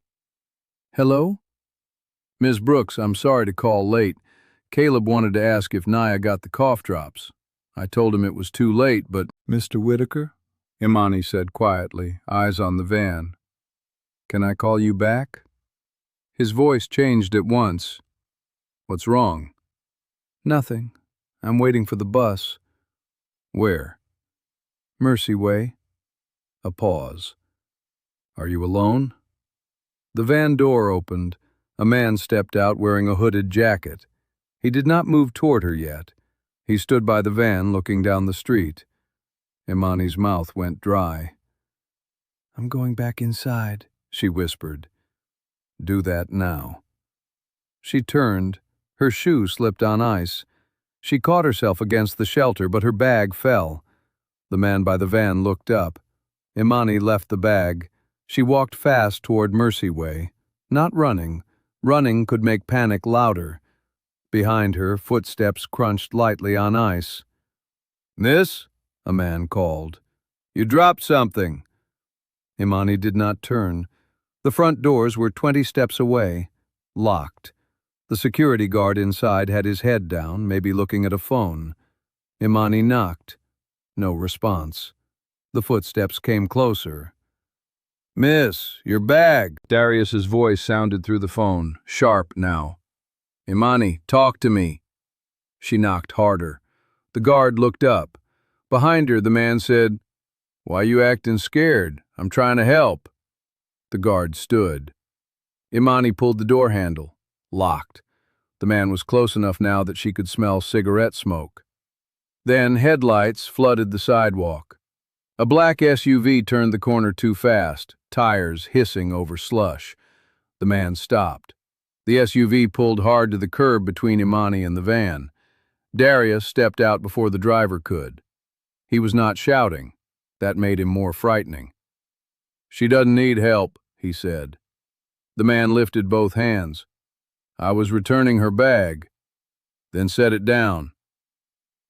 "Hello? Ms. Brooks, I'm sorry to call late. Caleb wanted to ask if Naya got the cough drops. I told him it was too late, but—" "Mr. Whitaker?" Imani said quietly, eyes on the van. "Can I call you back?" His voice changed at once. "What's wrong?" "Nothing. I'm waiting for the bus." "Where?" "Mercyway." A pause. "Are you alone?" The van door opened. A man stepped out wearing a hooded jacket. He did not move toward her yet. He stood by the van looking down the street. Imani's mouth went dry. "I'm going back inside," she whispered. "Do that now." She turned. Her shoe slipped on ice. She caught herself against the shelter, but her bag fell. The man by the van looked up. Imani left the bag. She walked fast toward Mercyway. Not running. Running could make panic louder. Behind her, footsteps crunched lightly on ice. "Miss?" a man called. "You dropped something." Imani did not turn. The front doors were 20 steps away, locked. The security guard inside had his head down, maybe looking at a phone. Imani knocked. No response. The footsteps came closer. "Miss, your bag." Darius's voice sounded through the phone, sharp now. "Imani, talk to me." She knocked harder. The guard looked up. Behind her, the man said, "Why you acting scared? I'm trying to help." The guard stood. Imani pulled the door handle. Locked. The man was close enough now that she could smell cigarette smoke. Then headlights flooded the sidewalk. A black SUV turned the corner too fast, tires hissing over slush. The man stopped. The SUV pulled hard to the curb between Imani and the van. Darius stepped out before the driver could. He was not shouting. That made him more frightening. "She doesn't need help," he said. The man lifted both hands. "I was returning her bag." "Then set it down."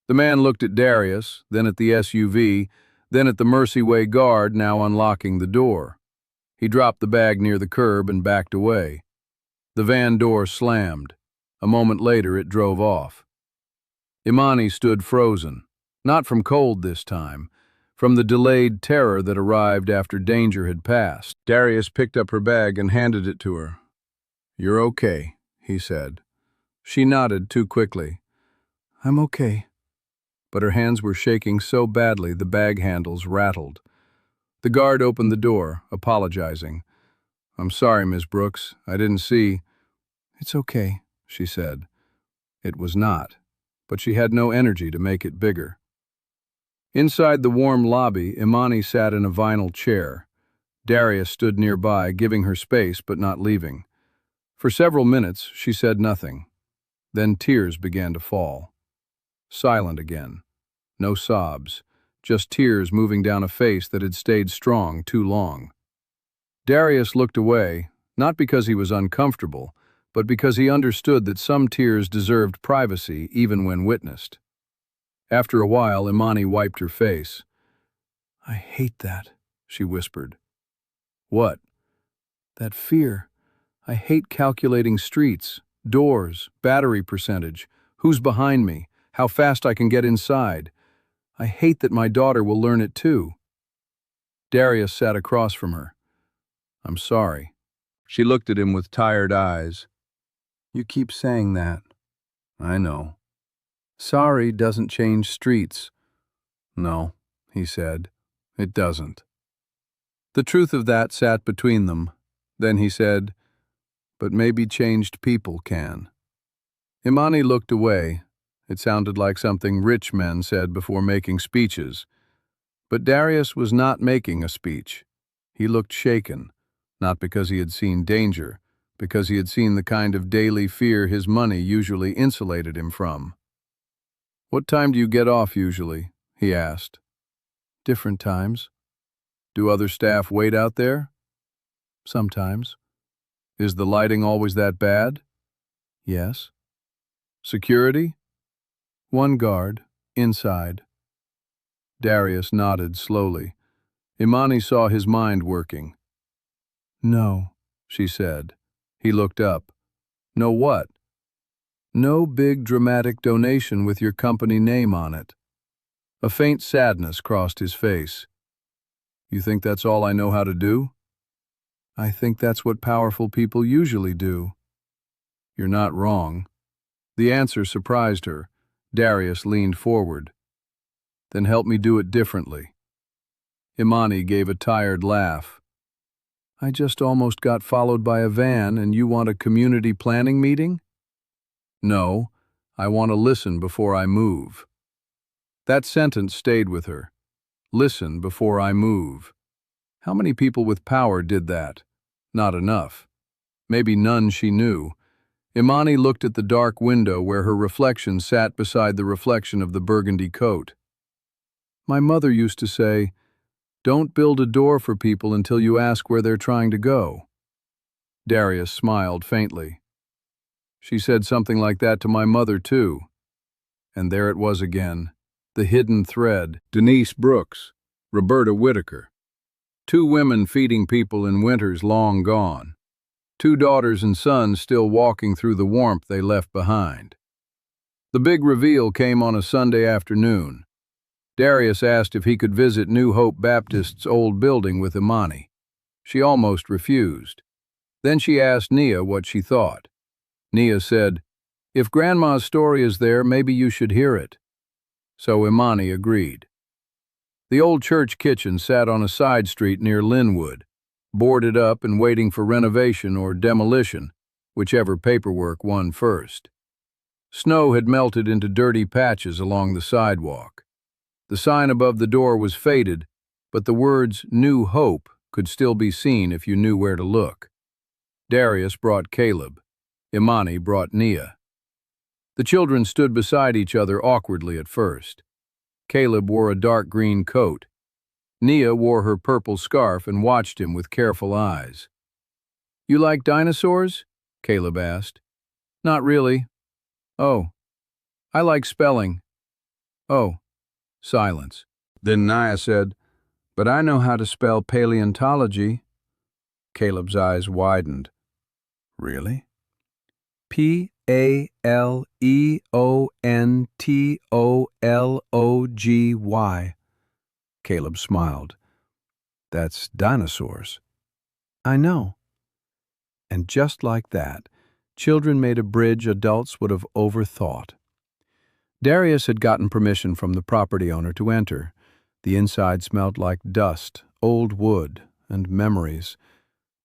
The man looked at Darius, then at the SUV, then at the Mercyway guard now unlocking the door. He dropped the bag near the curb and backed away. The van door slammed. A moment later, it drove off. Imani stood frozen, not from cold this time, from the delayed terror that arrived after danger had passed. Darius picked up her bag and handed it to her. "You're okay," he said. She nodded too quickly. "I'm okay." But her hands were shaking so badly the bag handles rattled. The guard opened the door, apologizing. "I'm sorry, Miss Brooks. I didn't see." "It's okay," she said. It was not, but she had no energy to make it bigger. Inside the warm lobby, Imani sat in a vinyl chair. Darius stood nearby, giving her space but not leaving. For several minutes, she said nothing. Then tears began to fall. Silent again. No sobs, just tears moving down a face that had stayed strong too long. Darius looked away, not because he was uncomfortable, but because he understood that some tears deserved privacy even when witnessed. After a while, Imani wiped her face. "I hate that," she whispered. "What?" "That fear. I hate calculating streets, doors, battery percentage, who's behind me, how fast I can get inside. I hate that my daughter will learn it too." Darius sat across from her. "I'm sorry." She looked at him with tired eyes. "You keep saying that." "I know." "Sorry doesn't change streets." "No," he said, "it doesn't." The truth of that sat between them. Then he said, "But maybe changed people can." Imani looked away. It sounded like something rich men said before making speeches. But Darius was not making a speech. He looked shaken, not because he had seen danger, because he had seen the kind of daily fear his money usually insulated him from. "What time do you get off usually?" he asked. "Different times." "Do other staff wait out there?" "Sometimes." "Is the lighting always that bad?" "Yes." "Security?" "One guard, inside." Darius nodded slowly. Imani saw his mind working. "No," she said. He looked up. "No what?" "No big dramatic donation with your company name on it." A faint sadness crossed his face. "You think that's all I know how to do?" "I think that's what powerful people usually do." "You're not wrong." The answer surprised her. Darius leaned forward. "Then help me do it differently." Imani gave a tired laugh. "I just almost got followed by a van and you want a community planning meeting?" "No, I want to listen before I move." That sentence stayed with her. Listen before I move. How many people with power did that? Not enough. Maybe none she knew. Imani looked at the dark window where her reflection sat beside the reflection of the burgundy coat. "My mother used to say, 'Don't build a door for people until you ask where they're trying to go.'" Darius smiled faintly. "She said something like that to my mother, too." And there it was again, the hidden thread. Denise Brooks, Roberta Whitaker. Two women feeding people in winters long gone. Two daughters and sons still walking through the warmth they left behind. The big reveal came on a Sunday afternoon. Darius asked if he could visit New Hope Baptist's old building with Imani. She almost refused. Then she asked Nia what she thought. Nia said, "If Grandma's story is there, maybe you should hear it." So Imani agreed. The old church kitchen sat on a side street near Linwood, boarded up and waiting for renovation or demolition, whichever paperwork won first. Snow had melted into dirty patches along the sidewalk. The sign above the door was faded, but the words "New Hope" could still be seen if you knew where to look. Darius brought Caleb. Imani brought Nia. The children stood beside each other awkwardly at first. Caleb wore a dark green coat. Nia wore her purple scarf and watched him with careful eyes. "You like dinosaurs?" Caleb asked. "Not really." "Oh. I like spelling." "Oh." Silence. Then Nia said, "But I know how to spell paleontology." Caleb's eyes widened. "Really?" "Paleontology." Caleb smiled. "That's dinosaurs." "I know." And just like that, children made a bridge adults would have overthought. Darius had gotten permission from the property owner to enter. The inside smelled like dust, old wood, and memories.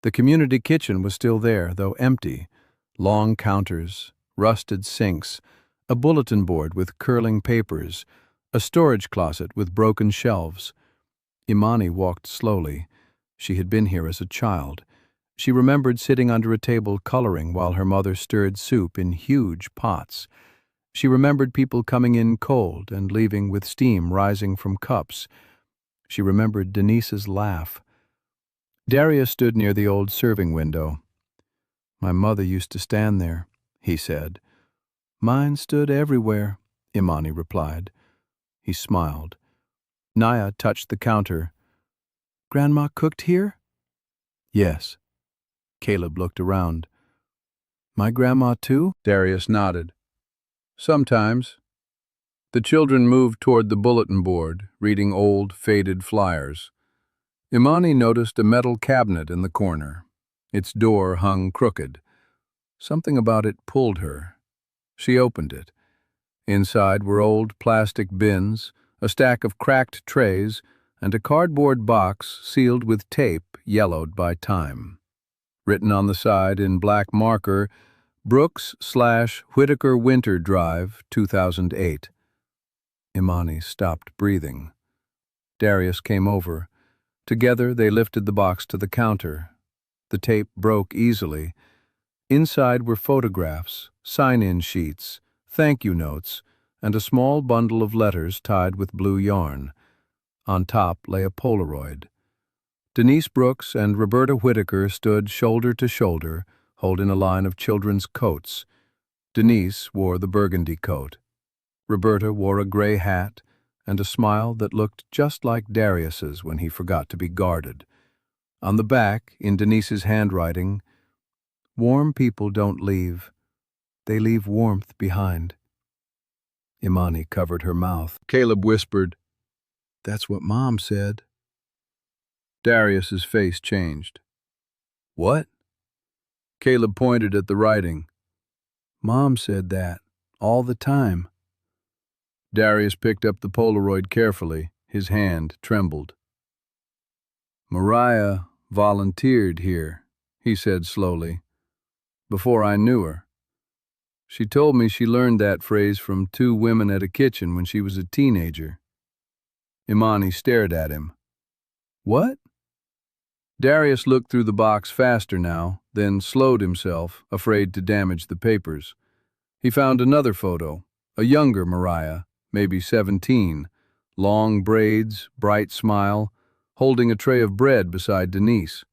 The community kitchen was still there, though empty. Long counters, rusted sinks, a bulletin board with curling papers, a storage closet with broken shelves. Imani walked slowly. She had been here as a child. She remembered sitting under a table coloring while her mother stirred soup in huge pots. She remembered people coming in cold and leaving with steam rising from cups. She remembered Denise's laugh. Darius stood near the old serving window. My mother used to stand there, he said. Mine stood everywhere, Imani replied. He smiled. Naya touched the counter. Grandma cooked here? Yes. Caleb looked around. My grandma too? Darius nodded. Sometimes. The children moved toward the bulletin board, reading old, faded flyers. Imani noticed a metal cabinet in the corner. Its door hung crooked. Something about it pulled her. She opened it. Inside were old plastic bins, a stack of cracked trays, and a cardboard box sealed with tape yellowed by time. Written on the side in black marker, Brooks/Whitaker Winter Drive, 2008. Imani stopped breathing. Darius came over. Together they lifted the box to the counter. The tape broke easily. Inside were photographs, sign-in sheets, thank-you notes, and a small bundle of letters tied with blue yarn. On top lay a Polaroid. Denise Brooks and Roberta Whitaker stood shoulder to shoulder, holding a line of children's coats. Denise wore the burgundy coat. Roberta wore a gray hat and a smile that looked just like Darius's when he forgot to be guarded. On the back, in Denise's handwriting, warm people don't leave. They leave warmth behind. Imani covered her mouth. Caleb whispered, That's what Mom said. Darius's face changed. What? Caleb pointed at the writing. Mom said that, all the time. Darius picked up the Polaroid carefully. His hand trembled. Mariah volunteered here, he said slowly, before I knew her. She told me she learned that phrase from two women at a kitchen when she was a teenager. Imani stared at him. What? Darius looked through the box faster now, then slowed himself, afraid to damage the papers. He found another photo, a younger Mariah, maybe 17, long braids, bright smile, holding a tray of bread beside Denise.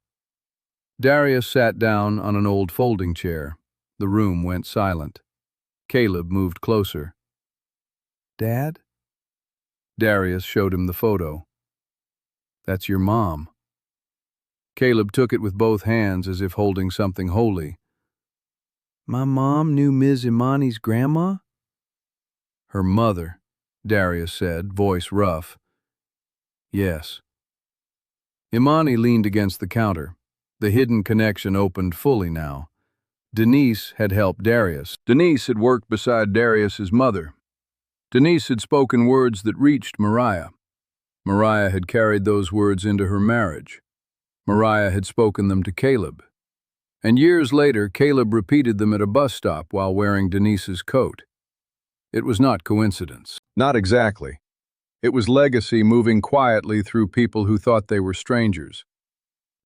Darius sat down on an old folding chair. The room went silent. Caleb moved closer. Dad? Darius showed him the photo. That's your mom. Caleb took it with both hands as if holding something holy. My mom knew Ms. Imani's grandma? Her mother, Darius said, voice rough. Yes. Imani leaned against the counter. The hidden connection opened fully now. Denise had helped Darius. Denise had worked beside Darius's mother. Denise had spoken words that reached Mariah. Mariah had carried those words into her marriage. Mariah had spoken them to Caleb. And years later, Caleb repeated them at a bus stop while wearing Denise's coat. It was not coincidence. Not exactly. It was legacy moving quietly through people who thought they were strangers.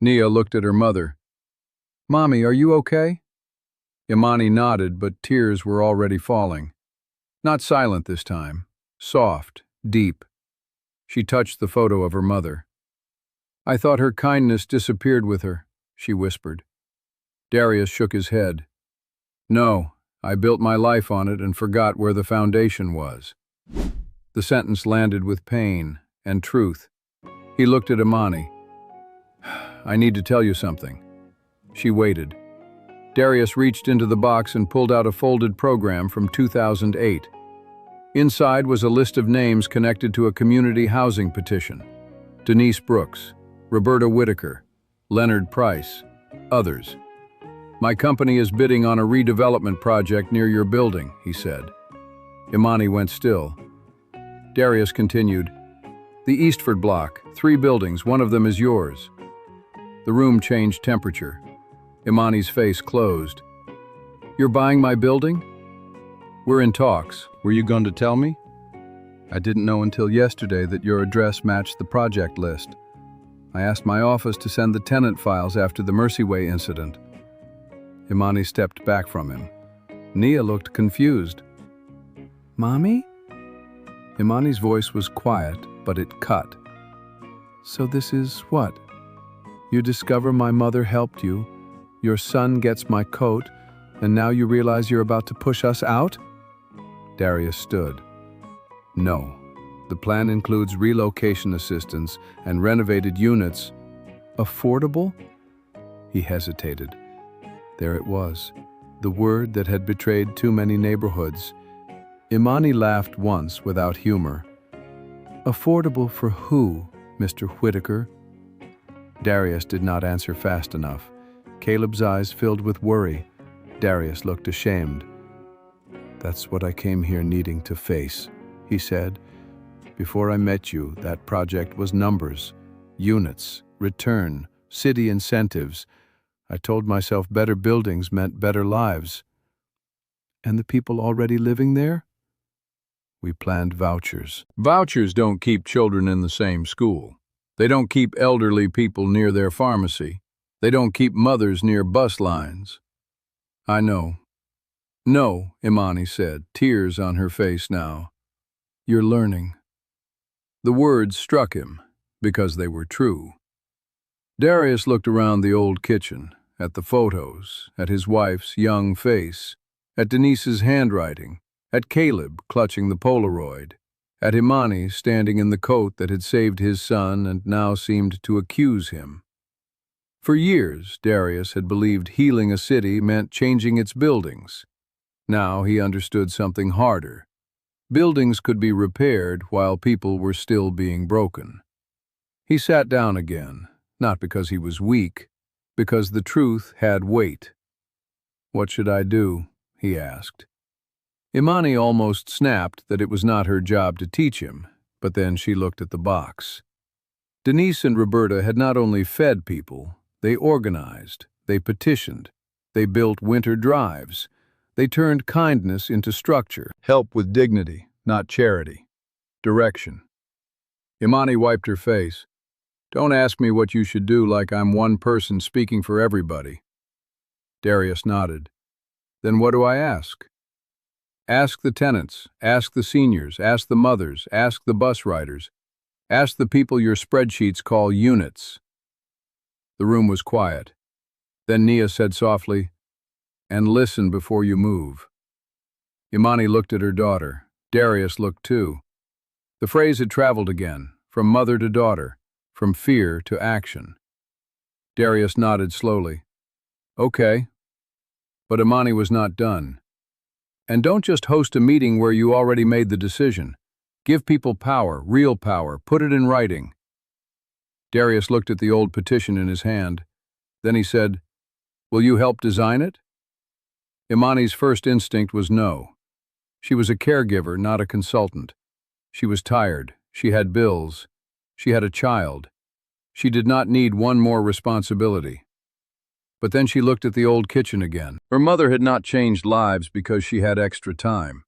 Nia looked at her mother. Mommy, are you okay? Imani nodded, but tears were already falling. Not silent this time. Soft, deep. She touched the photo of her mother. I thought her kindness disappeared with her, she whispered. Darius shook his head. No, I built my life on it and forgot where the foundation was. The sentence landed with pain and truth. He looked at Imani. I need to tell you something. She waited. Darius reached into the box and pulled out a folded program from 2008. Inside was a list of names connected to a community housing petition. Denise Brooks, Roberta Whitaker, Leonard Price, others. My company is bidding on a redevelopment project near your building, he said. Imani went still. Darius continued, The Eastford block, 3 buildings, one of them is yours. The room changed temperature. Imani's face closed. You're buying my building? We're in talks. Were you going to tell me? I didn't know until yesterday that your address matched the project list. I asked my office to send the tenant files after the Mercyway incident. Imani stepped back from him. Nia looked confused. Mommy? Imani's voice was quiet, but it cut. So this is what? You discover my mother helped you, Your son gets my coat, and now you realize you're about to push us out? Darius stood. No. The plan includes relocation assistance and renovated units. Affordable? He hesitated. There it was, the word that had betrayed too many neighborhoods. Imani laughed once without humor. Affordable for who, Mr. Whitaker? Darius did not answer fast enough. Caleb's eyes filled with worry. Darius looked ashamed. That's what I came here needing to face, he said. Before I met you, that project was numbers, units, return, city incentives. I told myself better buildings meant better lives. And the people already living there? We planned vouchers. Vouchers don't keep children in the same school. They don't keep elderly people near their pharmacy. They don't keep mothers near bus lines. I know. No, Imani said, tears on her face now. You're learning. The words struck him, because they were true. Darius looked around the old kitchen, at the photos, at his wife's young face, at Denise's handwriting, at Caleb clutching the Polaroid, at Imani standing in the coat that had saved his son and now seemed to accuse him. For years, Darius had believed healing a city meant changing its buildings. Now he understood something harder. Buildings could be repaired while people were still being broken. He sat down again, not because he was weak, because the truth had weight. What should I do? He asked. Imani almost snapped that it was not her job to teach him, but then she looked at the box. Denise and Roberta had not only fed people, they organized, they petitioned, they built winter drives, they turned kindness into structure, help with dignity, not charity, direction. Imani wiped her face. Don't ask me what you should do like I'm one person speaking for everybody. Darius nodded. Then what do I ask? Ask the tenants, ask the seniors, ask the mothers, ask the bus riders, ask the people your spreadsheets call units. The room was quiet. Then Nia said softly, and listen before you move. Imani looked at her daughter. Darius looked too. The phrase had traveled again, from mother to daughter, from fear to action. Darius nodded slowly. Okay. But Imani was not done. And don't just host a meeting where you already made the decision. Give people power, real power, put it in writing. Darius looked at the old petition in his hand. Then he said, Will you help design it? Imani's first instinct was no. She was a caregiver, not a consultant. She was tired. She had bills. She had a child. She did not need one more responsibility. But then she looked at the old kitchen again. Her mother had not changed lives because she had extra time.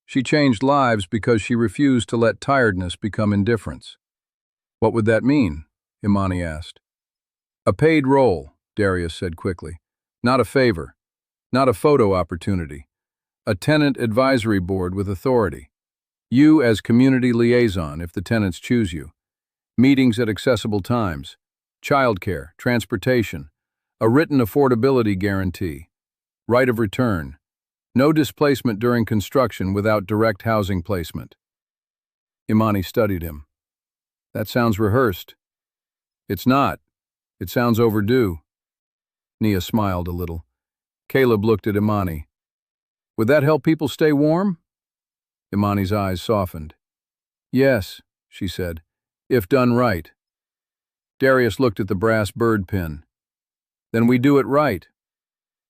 She changed lives because she refused to let tiredness become indifference. What would that mean? Imani asked. A paid role, Darius said quickly. Not a favor. Not a photo opportunity. A tenant advisory board with authority. You as community liaison if the tenants choose you. Meetings at accessible times. Childcare, transportation. A written affordability guarantee. Right of return. No displacement during construction without direct housing placement. Imani studied him. That sounds rehearsed. It's not. It sounds overdue. Nia smiled a little. Caleb looked at Imani. Would that help people stay warm? Imani's eyes softened. Yes, she said, if done right. Darius looked at the brass bird pin. Then we do it right.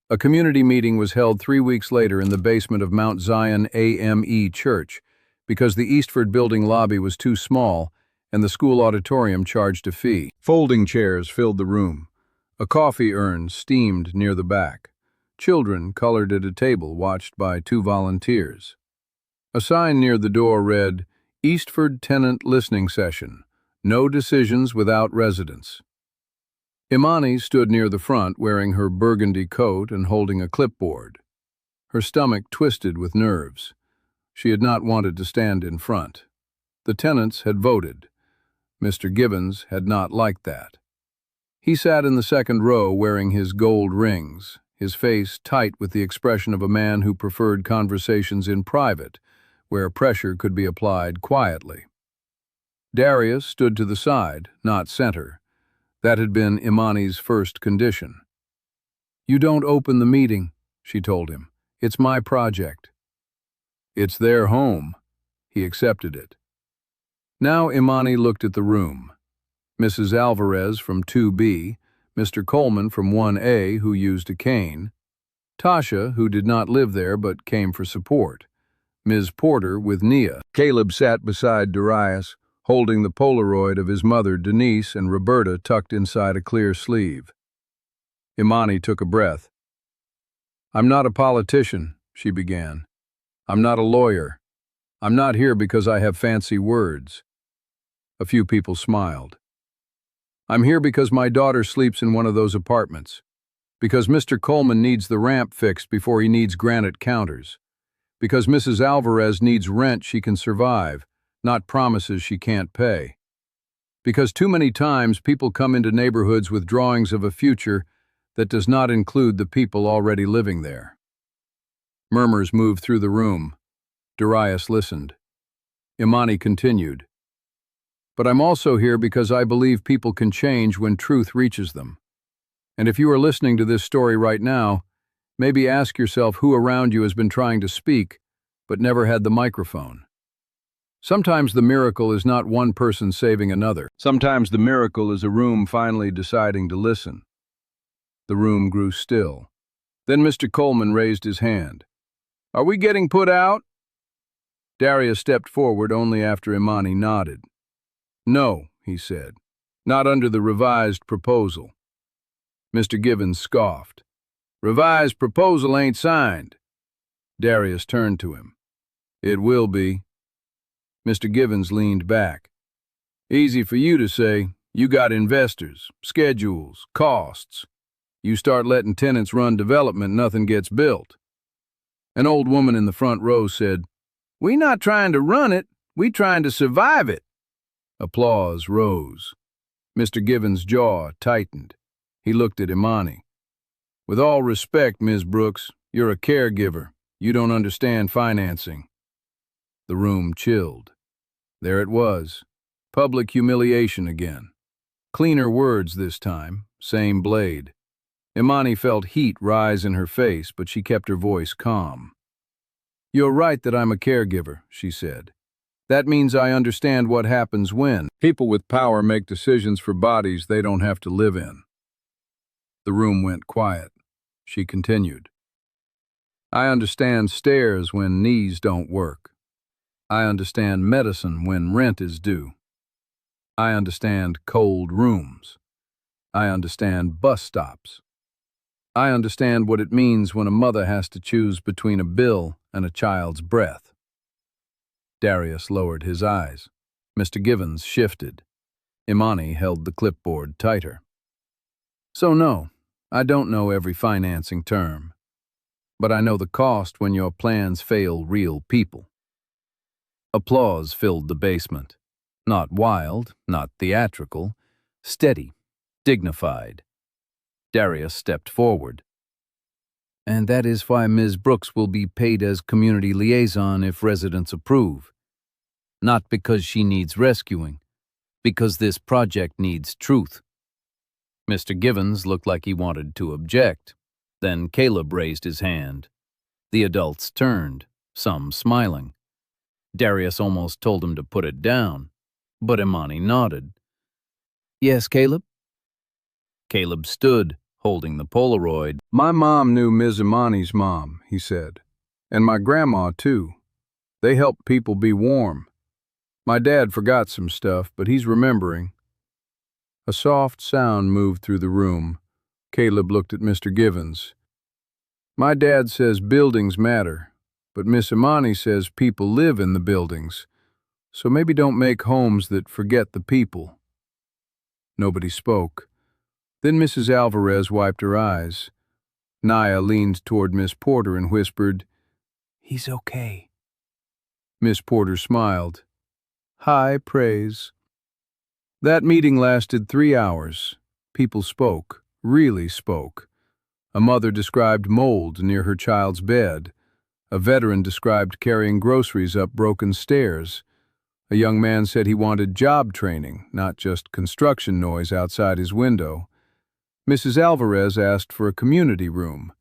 A community meeting was held 3 weeks later in the basement of Mount Zion AME Church because the Eastford building lobby was too small and the school auditorium charged a fee. Folding chairs filled the room. A coffee urn steamed near the back. Children colored at a table watched by 2 volunteers. A sign near the door read, Eastford Tenant Listening Session. No decisions without residents. Imani stood near the front wearing her burgundy coat and holding a clipboard. Her stomach twisted with nerves. She had not wanted to stand in front. The tenants had voted. Mr. Gibbons had not liked that. He sat in the second row wearing his gold rings, his face tight with the expression of a man who preferred conversations in private, where pressure could be applied quietly. Darius stood to the side, not center. That had been Imani's first condition. "You don't open the meeting," she told him. "It's my project." It's their home. He accepted it. Now Imani looked at the room. Mrs. Alvarez from 2B, Mr. Coleman from 1A, who used a cane, Tasha, who did not live there but came for support, Ms. Porter with Nia. Caleb sat beside Darius, holding the Polaroid of his mother, Denise, and Roberta tucked inside a clear sleeve. Imani took a breath. "I'm not a politician," she began. "I'm not a lawyer. I'm not here because I have fancy words." A few people smiled. "I'm here because my daughter sleeps in one of those apartments. Because Mr. Coleman needs the ramp fixed before he needs granite counters. Because Mrs. Alvarez needs rent she can survive, not promises she can't pay. Because too many times people come into neighborhoods with drawings of a future that does not include the people already living there." Murmurs moved through the room. Darius listened. Imani continued. "But I'm also here because I believe people can change when truth reaches them. And if you are listening to this story right now, maybe ask yourself who around you has been trying to speak, but never had the microphone. Sometimes the miracle is not one person saving another. Sometimes the miracle is a room finally deciding to listen." The room grew still. Then Mr. Coleman raised his hand. "Are we getting put out?" Darius stepped forward only after Imani nodded. "No," he said, "not under the revised proposal." Mr. Givens scoffed. "Revised proposal ain't signed." Darius turned to him. "It will be." Mr. Givens leaned back. "Easy for you to say. You got investors, schedules, costs. You start letting tenants run development, nothing gets built." An old woman in the front row said, "We not trying to run it, we trying to survive it." Applause rose. Mr. Givens' jaw tightened. He looked at Imani. "With all respect, Ms. Brooks, you're a caregiver. You don't understand financing." The room chilled. There it was. Public humiliation again. Cleaner words this time, same blade. Imani felt heat rise in her face, but she kept her voice calm. "You're right that I'm a caregiver," she said. "That means I understand what happens when people with power make decisions for bodies they don't have to live in." The room went quiet. She continued. "I understand stairs when knees don't work. I understand medicine when rent is due. I understand cold rooms. I understand bus stops. I understand what it means when a mother has to choose between a bill and a child's breath." Darius lowered his eyes. Mr. Givens shifted. Imani held the clipboard tighter. "So no, I don't know every financing term. But I know the cost when your plans fail real people." Applause filled the basement. Not wild, not theatrical, steady, dignified. Darius stepped forward. "And that is why Ms. Brooks will be paid as community liaison if residents approve. Not because she needs rescuing, because this project needs truth." Mr. Givens looked like he wanted to object. Then Caleb raised his hand. The adults turned, some smiling. Darius almost told him to put it down, but Imani nodded. "Yes, Caleb?" Caleb stood, holding the Polaroid. "My mom knew Ms. Imani's mom," he said. "And my grandma, too. They help people be warm. My dad forgot some stuff, but he's remembering." A soft sound moved through the room. Caleb looked at Mr. Givens. "My dad says buildings matter, but Miss Imani says people live in the buildings. So maybe don't make homes that forget the people." Nobody spoke. Then Mrs. Alvarez wiped her eyes. Nia leaned toward Miss Porter and whispered, "He's okay." Miss Porter smiled. High praise. That meeting lasted 3 hours. People spoke, really spoke. A mother described mold near her child's bed. A veteran described carrying groceries up broken stairs. A young man said he wanted job training, not just construction noise outside his window. Mrs. Alvarez asked for a community room.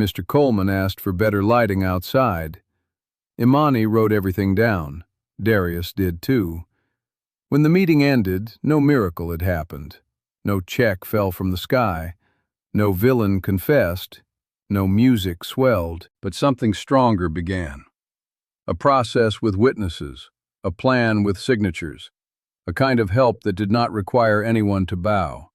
Mr. Coleman asked for better lighting outside. Imani wrote everything down. Darius did too. When the meeting ended, no miracle had happened. No check fell from the sky. No villain confessed. No music swelled. But something stronger began. A process with witnesses. A plan with signatures. A kind of help that did not require anyone to bow.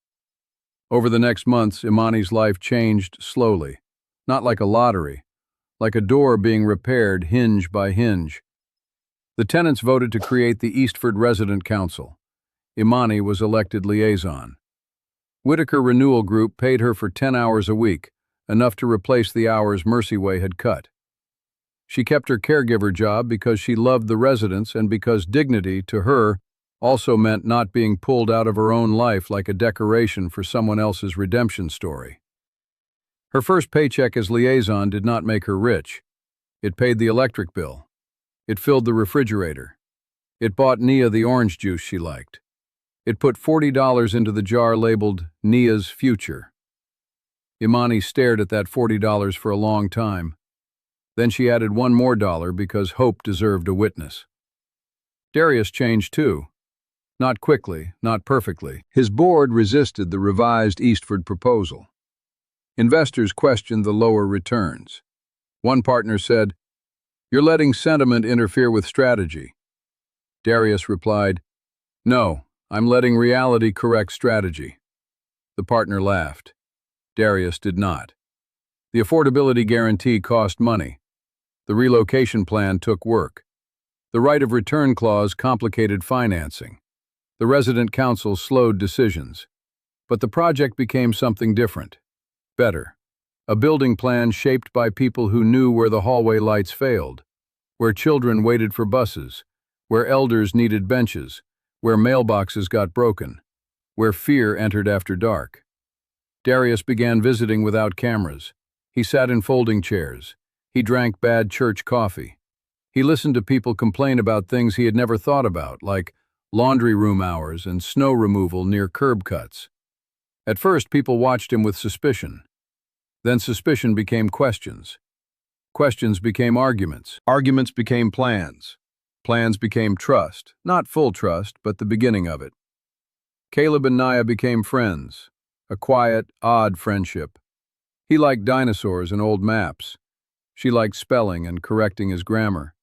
Over the next months, Imani's life changed slowly. Not like a lottery. Like a door being repaired hinge by hinge. The tenants voted to create the Eastford Resident Council. Imani was elected liaison. Whitaker Renewal Group paid her for 10 hours a week, enough to replace the hours Mercyway had cut. She kept her caregiver job because she loved the residents and because dignity, to her, also meant not being pulled out of her own life like a decoration for someone else's redemption story. Her first paycheck as liaison did not make her rich. It paid the electric bill. It filled the refrigerator. It bought Nia the orange juice she liked. It put $40 into the jar labeled Nia's Future. Imani stared at that $40 for a long time. Then she added one more dollar because hope deserved a witness. Darius changed too. Not quickly, not perfectly. His board resisted the revised Eastford proposal. Investors questioned the lower returns. One partner said, "You're letting sentiment interfere with strategy." Darius replied, "No, I'm letting reality correct strategy." The partner laughed. Darius did not. The affordability guarantee cost money. The relocation plan took work. The right of return clause complicated financing. The resident council slowed decisions. But the project became something different. Better. A building plan shaped by people who knew where the hallway lights failed, where children waited for buses, where elders needed benches, where mailboxes got broken, where fear entered after dark. Darius began visiting without cameras. He sat in folding chairs. He drank bad church coffee. He listened to people complain about things he had never thought about, like laundry room hours and snow removal near curb cuts. At first, people watched him with suspicion. Then suspicion became questions. Questions became arguments. Arguments became plans. Plans became trust. Not full trust, but the beginning of it. Caleb and Nia became friends. A quiet, odd friendship. He liked dinosaurs and old maps. She liked spelling and correcting his grammar.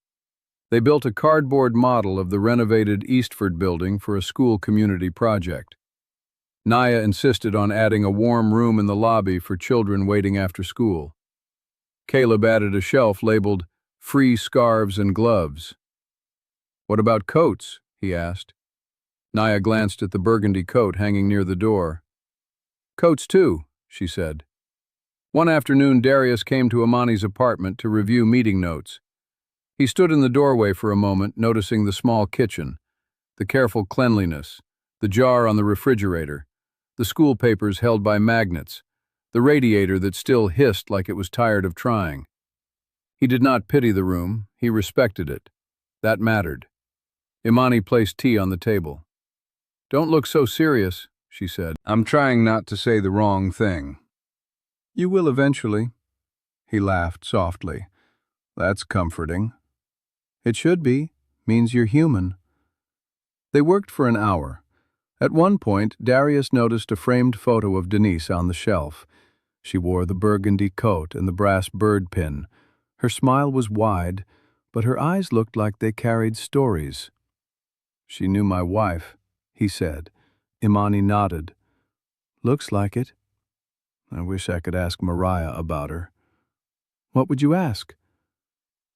They built a cardboard model of the renovated Eastford building for a school community project. Nia insisted on adding a warm room in the lobby for children waiting after school. Caleb added a shelf labeled "Free Scarves and Gloves." "What about coats?" he asked. Nia glanced at the burgundy coat hanging near the door. "Coats too," she said. One afternoon, Darius came to Imani's apartment to review meeting notes. He stood in the doorway for a moment, noticing the small kitchen, the careful cleanliness, the jar on the refrigerator, the school papers held by magnets, the radiator that still hissed like it was tired of trying. He did not pity the room, he respected it. That mattered. Imani placed tea on the table. "Don't look so serious," she said. "I'm trying not to say the wrong thing." "You will eventually." He laughed softly. "That's comforting." "It should be. Means you're human." They worked for an hour. At one point, Darius noticed a framed photo of Denise on the shelf. She wore the burgundy coat and the brass bird pin. Her smile was wide, but her eyes looked like they carried stories. "She knew my wife," he said. Imani nodded. "Looks like it. I wish I could ask Mariah about her." "What would you ask?"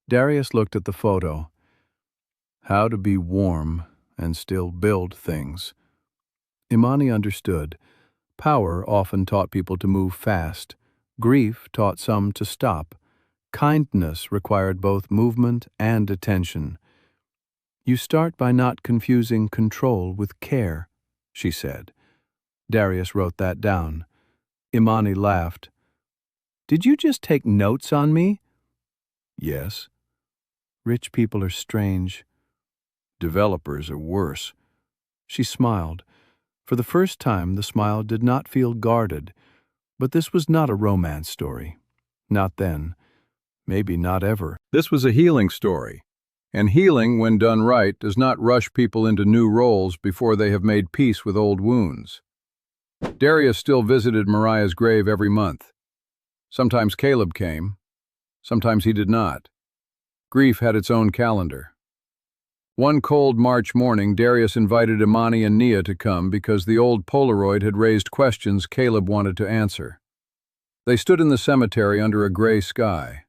Darius looked at the photo. How to be warm and still build things. Imani understood. Power often taught people to move fast. Grief taught some to stop. Kindness required both movement and attention. "You start by not confusing control with care," she said. Darius wrote that down. Imani laughed. Did you just take notes on me? Yes. Rich people are strange. Developers are worse. She smiled. For the first time, the smile did not feel guarded. But this was not a romance story. Not then. Maybe not ever. This was a healing story. And healing, when done right, does not rush people into new roles before they have made peace with old wounds. Darius still visited Mariah's grave every month. Sometimes Caleb came. Sometimes he did not. Grief had its own calendar. One cold March morning, Darius invited Imani and Nia to come because the old Polaroid had raised questions Caleb wanted to answer. They stood in the cemetery under a gray sky.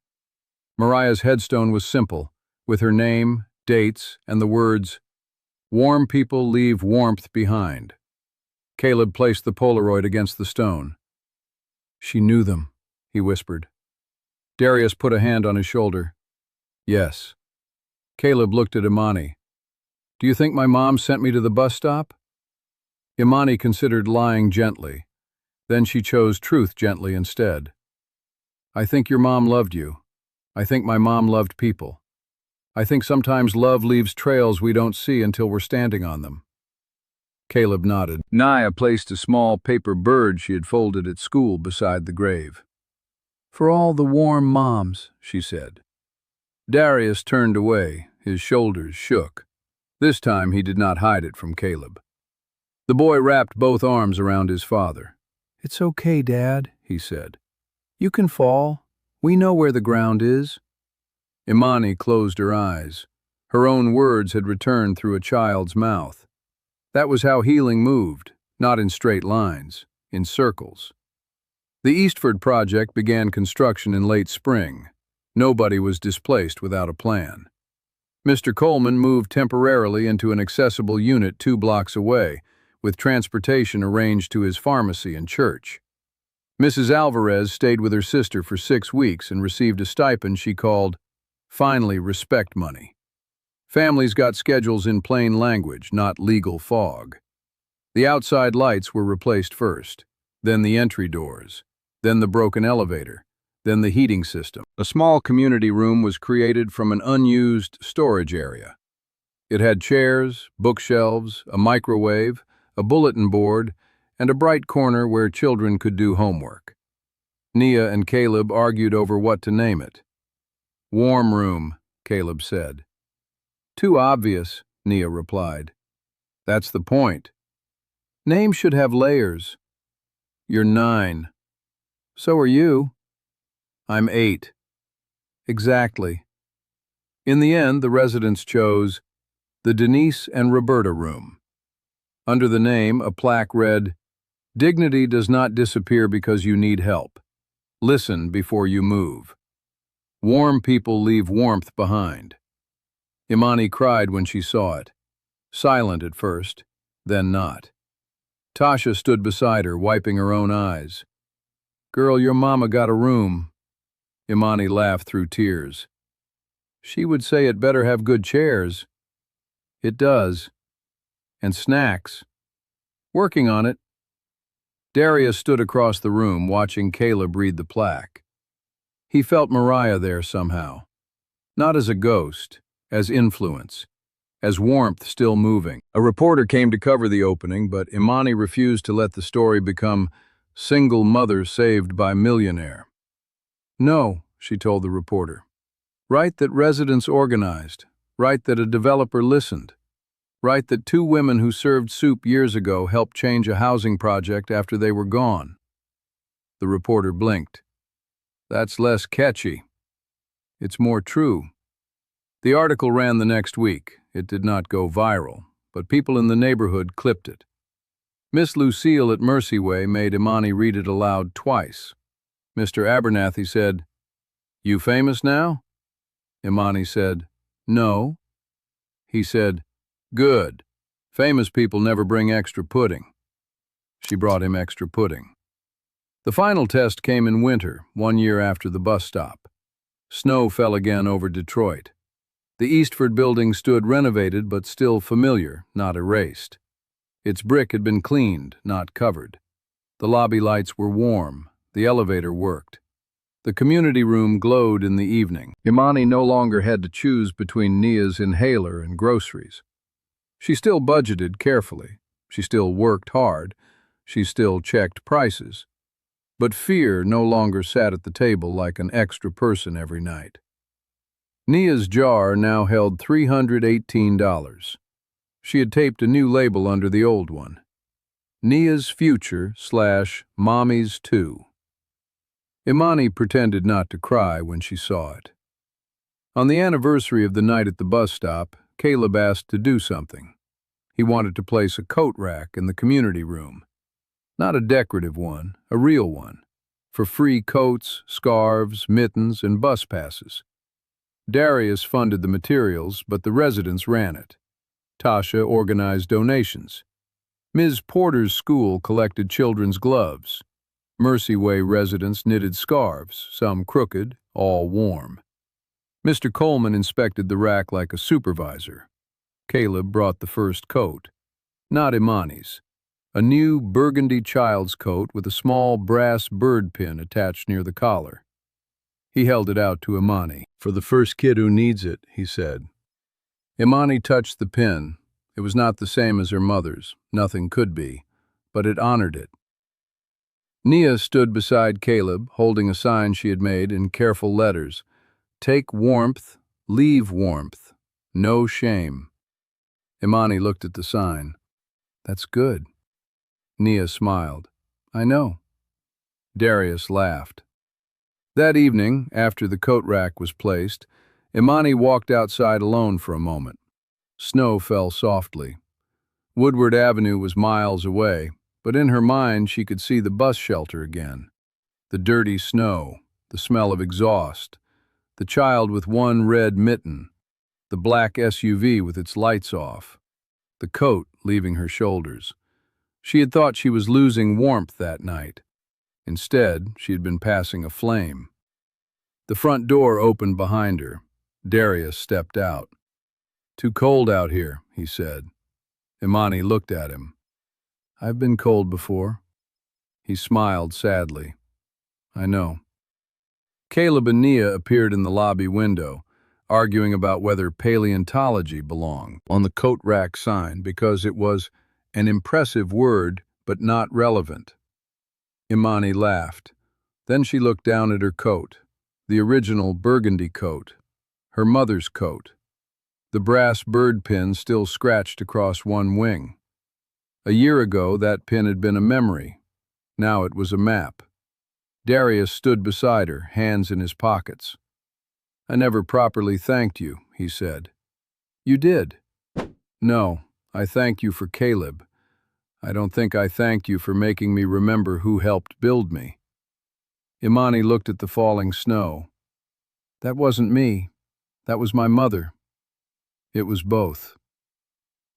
Mariah's headstone was simple, with her name, dates, and the words, "Warm people leave warmth behind." Caleb placed the Polaroid against the stone. "She knew them," he whispered. Darius put a hand on his shoulder. "Yes." Caleb looked at Imani. "Do you think my mom sent me to the bus stop?" Imani considered lying gently. Then she chose truth gently instead. "I think your mom loved you. I think my mom loved people. I think sometimes love leaves trails we don't see until we're standing on them." Caleb nodded. Nia placed a small paper bird she had folded at school beside the grave. "For all the warm moms," she said. Darius turned away, his shoulders shook. This time he did not hide it from Caleb. The boy wrapped both arms around his father. "It's okay, Dad," he said. "You can fall. We know where the ground is." Imani closed her eyes. Her own words had returned through a child's mouth. That was how healing moved, not in straight lines, in circles. The Eastford project began construction in late spring. Nobody was displaced without a plan. Mr. Coleman moved temporarily into an accessible unit 2 blocks away, with transportation arranged to his pharmacy and church. Mrs. Alvarez stayed with her sister for 6 weeks and received a stipend she called, finally, respect money. Families got schedules in plain language, not legal fog. The outside lights were replaced first, then the entry doors, then the broken elevator, then the heating system. A small community room was created from an unused storage area. It had chairs, bookshelves, a microwave, a bulletin board, and a bright corner where children could do homework. Nia and Caleb argued over what to name it. "Warm room," Caleb said. "Too obvious," Nia replied. "That's the point. Names should have layers." "You're 9. So are you." "I'm 8. "Exactly." In the end, the residents chose the Denise and Roberta room. Under the name, a plaque read, "Dignity does not disappear because you need help. Listen before you move. Warm people leave warmth behind." Imani cried when she saw it. Silent at first, then not. Tasha stood beside her, wiping her own eyes. "Girl, your mama got a room." Imani laughed through tears. "She would say it better have good chairs." "It does. And snacks. Working on it." Darius stood across the room, watching Caleb read the plaque. He felt Mariah there somehow. Not as a ghost, as influence, as warmth still moving. A reporter came to cover the opening, but Imani refused to let the story become "Single Mother Saved by Millionaire." "No," she told the reporter. "Write that residents organized. Write that a developer listened. Write that 2 women who served soup years ago helped change a housing project after they were gone." The reporter blinked. "That's less catchy. It's more true." The article ran the next week. It did not go viral, but people in the neighborhood clipped it. Miss Lucille at Mercy Way made Imani read it aloud twice. Mr. Abernathy said, "You famous now?" Imani said, "No." He said, "Good. Famous people never bring extra pudding." She brought him extra pudding. The final test came in winter, 1 year after the bus stop. Snow fell again over Detroit. The Eastford building stood renovated but still familiar, not erased. Its brick had been cleaned, not covered. The lobby lights were warm. The elevator worked. The community room glowed in the evening. Imani no longer had to choose between Nia's inhaler and groceries. She still budgeted carefully. She still worked hard. She still checked prices. But fear no longer sat at the table like an extra person every night. Nia's jar now held $318. She had taped a new label under the old one. Nia's Future / Mommy's Too. Imani pretended not to cry when she saw it. On the anniversary of the night at the bus stop, Caleb asked to do something. He wanted to place a coat rack in the community room. Not a decorative one, a real one, for free coats, scarves, mittens, and bus passes. Darius funded the materials, but the residents ran it. Tasha organized donations. Ms. Porter's school collected children's gloves. Mercy Way residents knitted scarves, some crooked, all warm. Mr. Coleman inspected the rack like a supervisor. Caleb brought the first coat. Not Imani's. A new burgundy child's coat with a small brass bird pin attached near the collar. He held it out to Imani. "For the first kid who needs it," he said. Imani touched the pin. It was not the same as her mother's. Nothing could be. But it honored it. Nia stood beside Caleb, holding a sign she had made in careful letters. "Take warmth, leave warmth. No shame." Imani looked at the sign. "That's good." Nia smiled. "I know." Darius laughed. That evening, after the coat rack was placed, Imani walked outside alone for a moment. Snow fell softly. Woodward Avenue was miles away, but in her mind she could see the bus shelter again. The dirty snow, the smell of exhaust, the child with one red mitten, the black SUV with its lights off, the coat leaving her shoulders. She had thought she was losing warmth that night. Instead, she had been passing a flame. The front door opened behind her. Darius stepped out. "Too cold out here," he said. Imani looked at him. "I've been cold before." He smiled sadly. "I know." Caleb and Nia appeared in the lobby window, arguing about whether paleontology belonged on the coat rack sign because it was an impressive word but not relevant. Imani laughed. Then she looked down at her coat, the original burgundy coat, her mother's coat. The brass bird pin still scratched across one wing. A year ago, that pin had been a memory. Now it was a map. Darius stood beside her, hands in his pockets. "I never properly thanked you," he said. "You did." "No, I thank you for Caleb. I don't think I thanked you for making me remember who helped build me." Imani looked at the falling snow. "That wasn't me. That was my mother." It was both.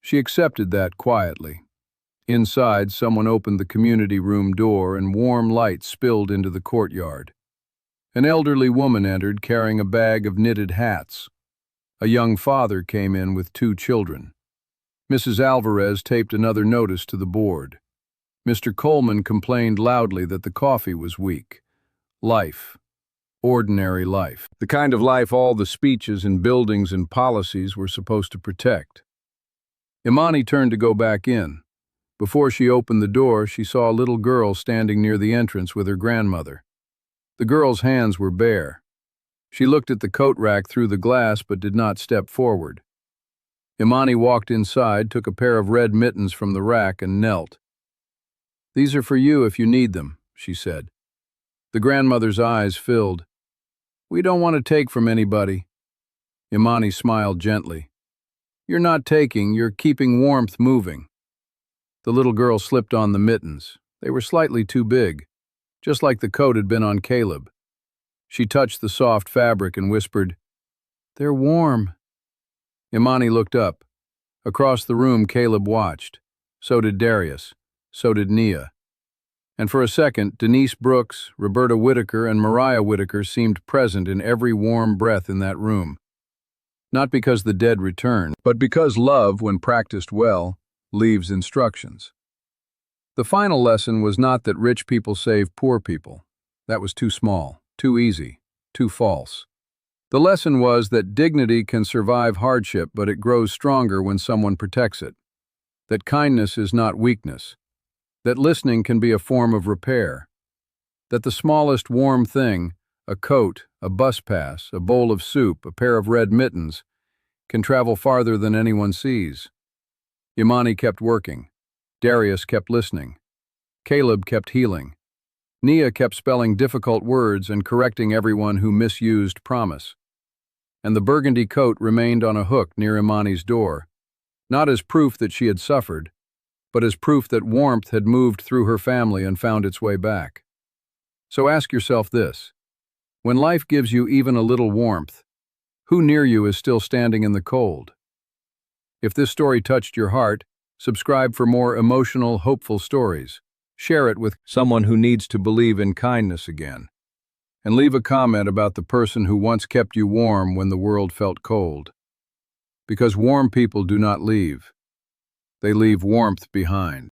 She accepted that quietly. Inside, someone opened the community room door and warm light spilled into the courtyard. An elderly woman entered carrying a bag of knitted hats. A young father came in with 2 children. Mrs. Alvarez taped another notice to the board. Mr. Coleman complained loudly that the coffee was weak. Life. Ordinary life. The kind of life all the speeches and buildings and policies were supposed to protect. Imani turned to go back in. Before she opened the door, she saw a little girl standing near the entrance with her grandmother. The girl's hands were bare. She looked at the coat rack through the glass but did not step forward. Imani walked inside, took a pair of red mittens from the rack and knelt. "These are for you if you need them," she said. The grandmother's eyes filled. "We don't want to take from anybody." Imani smiled gently. "You're not taking, you're keeping warmth moving." The little girl slipped on the mittens. They were slightly too big, just like the coat had been on Caleb. She touched the soft fabric and whispered, "They're warm." Imani looked up. Across the room, Caleb watched. So did Darius. So did Nia. And for a second, Denise Brooks, Roberta Whitaker, and Mariah Whitaker seemed present in every warm breath in that room. Not because the dead returned, but because love, when practiced well, leaves instructions. The final lesson was not that rich people save poor people. That was too small, too easy, too false. The lesson was that dignity can survive hardship, but it grows stronger when someone protects it. That kindness is not weakness. That listening can be a form of repair. That the smallest warm thing, a coat, a bus pass, a bowl of soup, a pair of red mittens, can travel farther than anyone sees. Imani kept working. Darius kept listening. Caleb kept healing. Nia kept spelling difficult words and correcting everyone who misused promise. And the burgundy coat remained on a hook near Imani's door, not as proof that she had suffered, but as proof that warmth had moved through her family and found its way back. So ask yourself this: when life gives you even a little warmth, who near you is still standing in the cold? If this story touched your heart, subscribe for more emotional, hopeful stories. Share it with someone who needs to believe in kindness again. And leave a comment about the person who once kept you warm when the world felt cold. Because warm people do not leave. They leave warmth behind.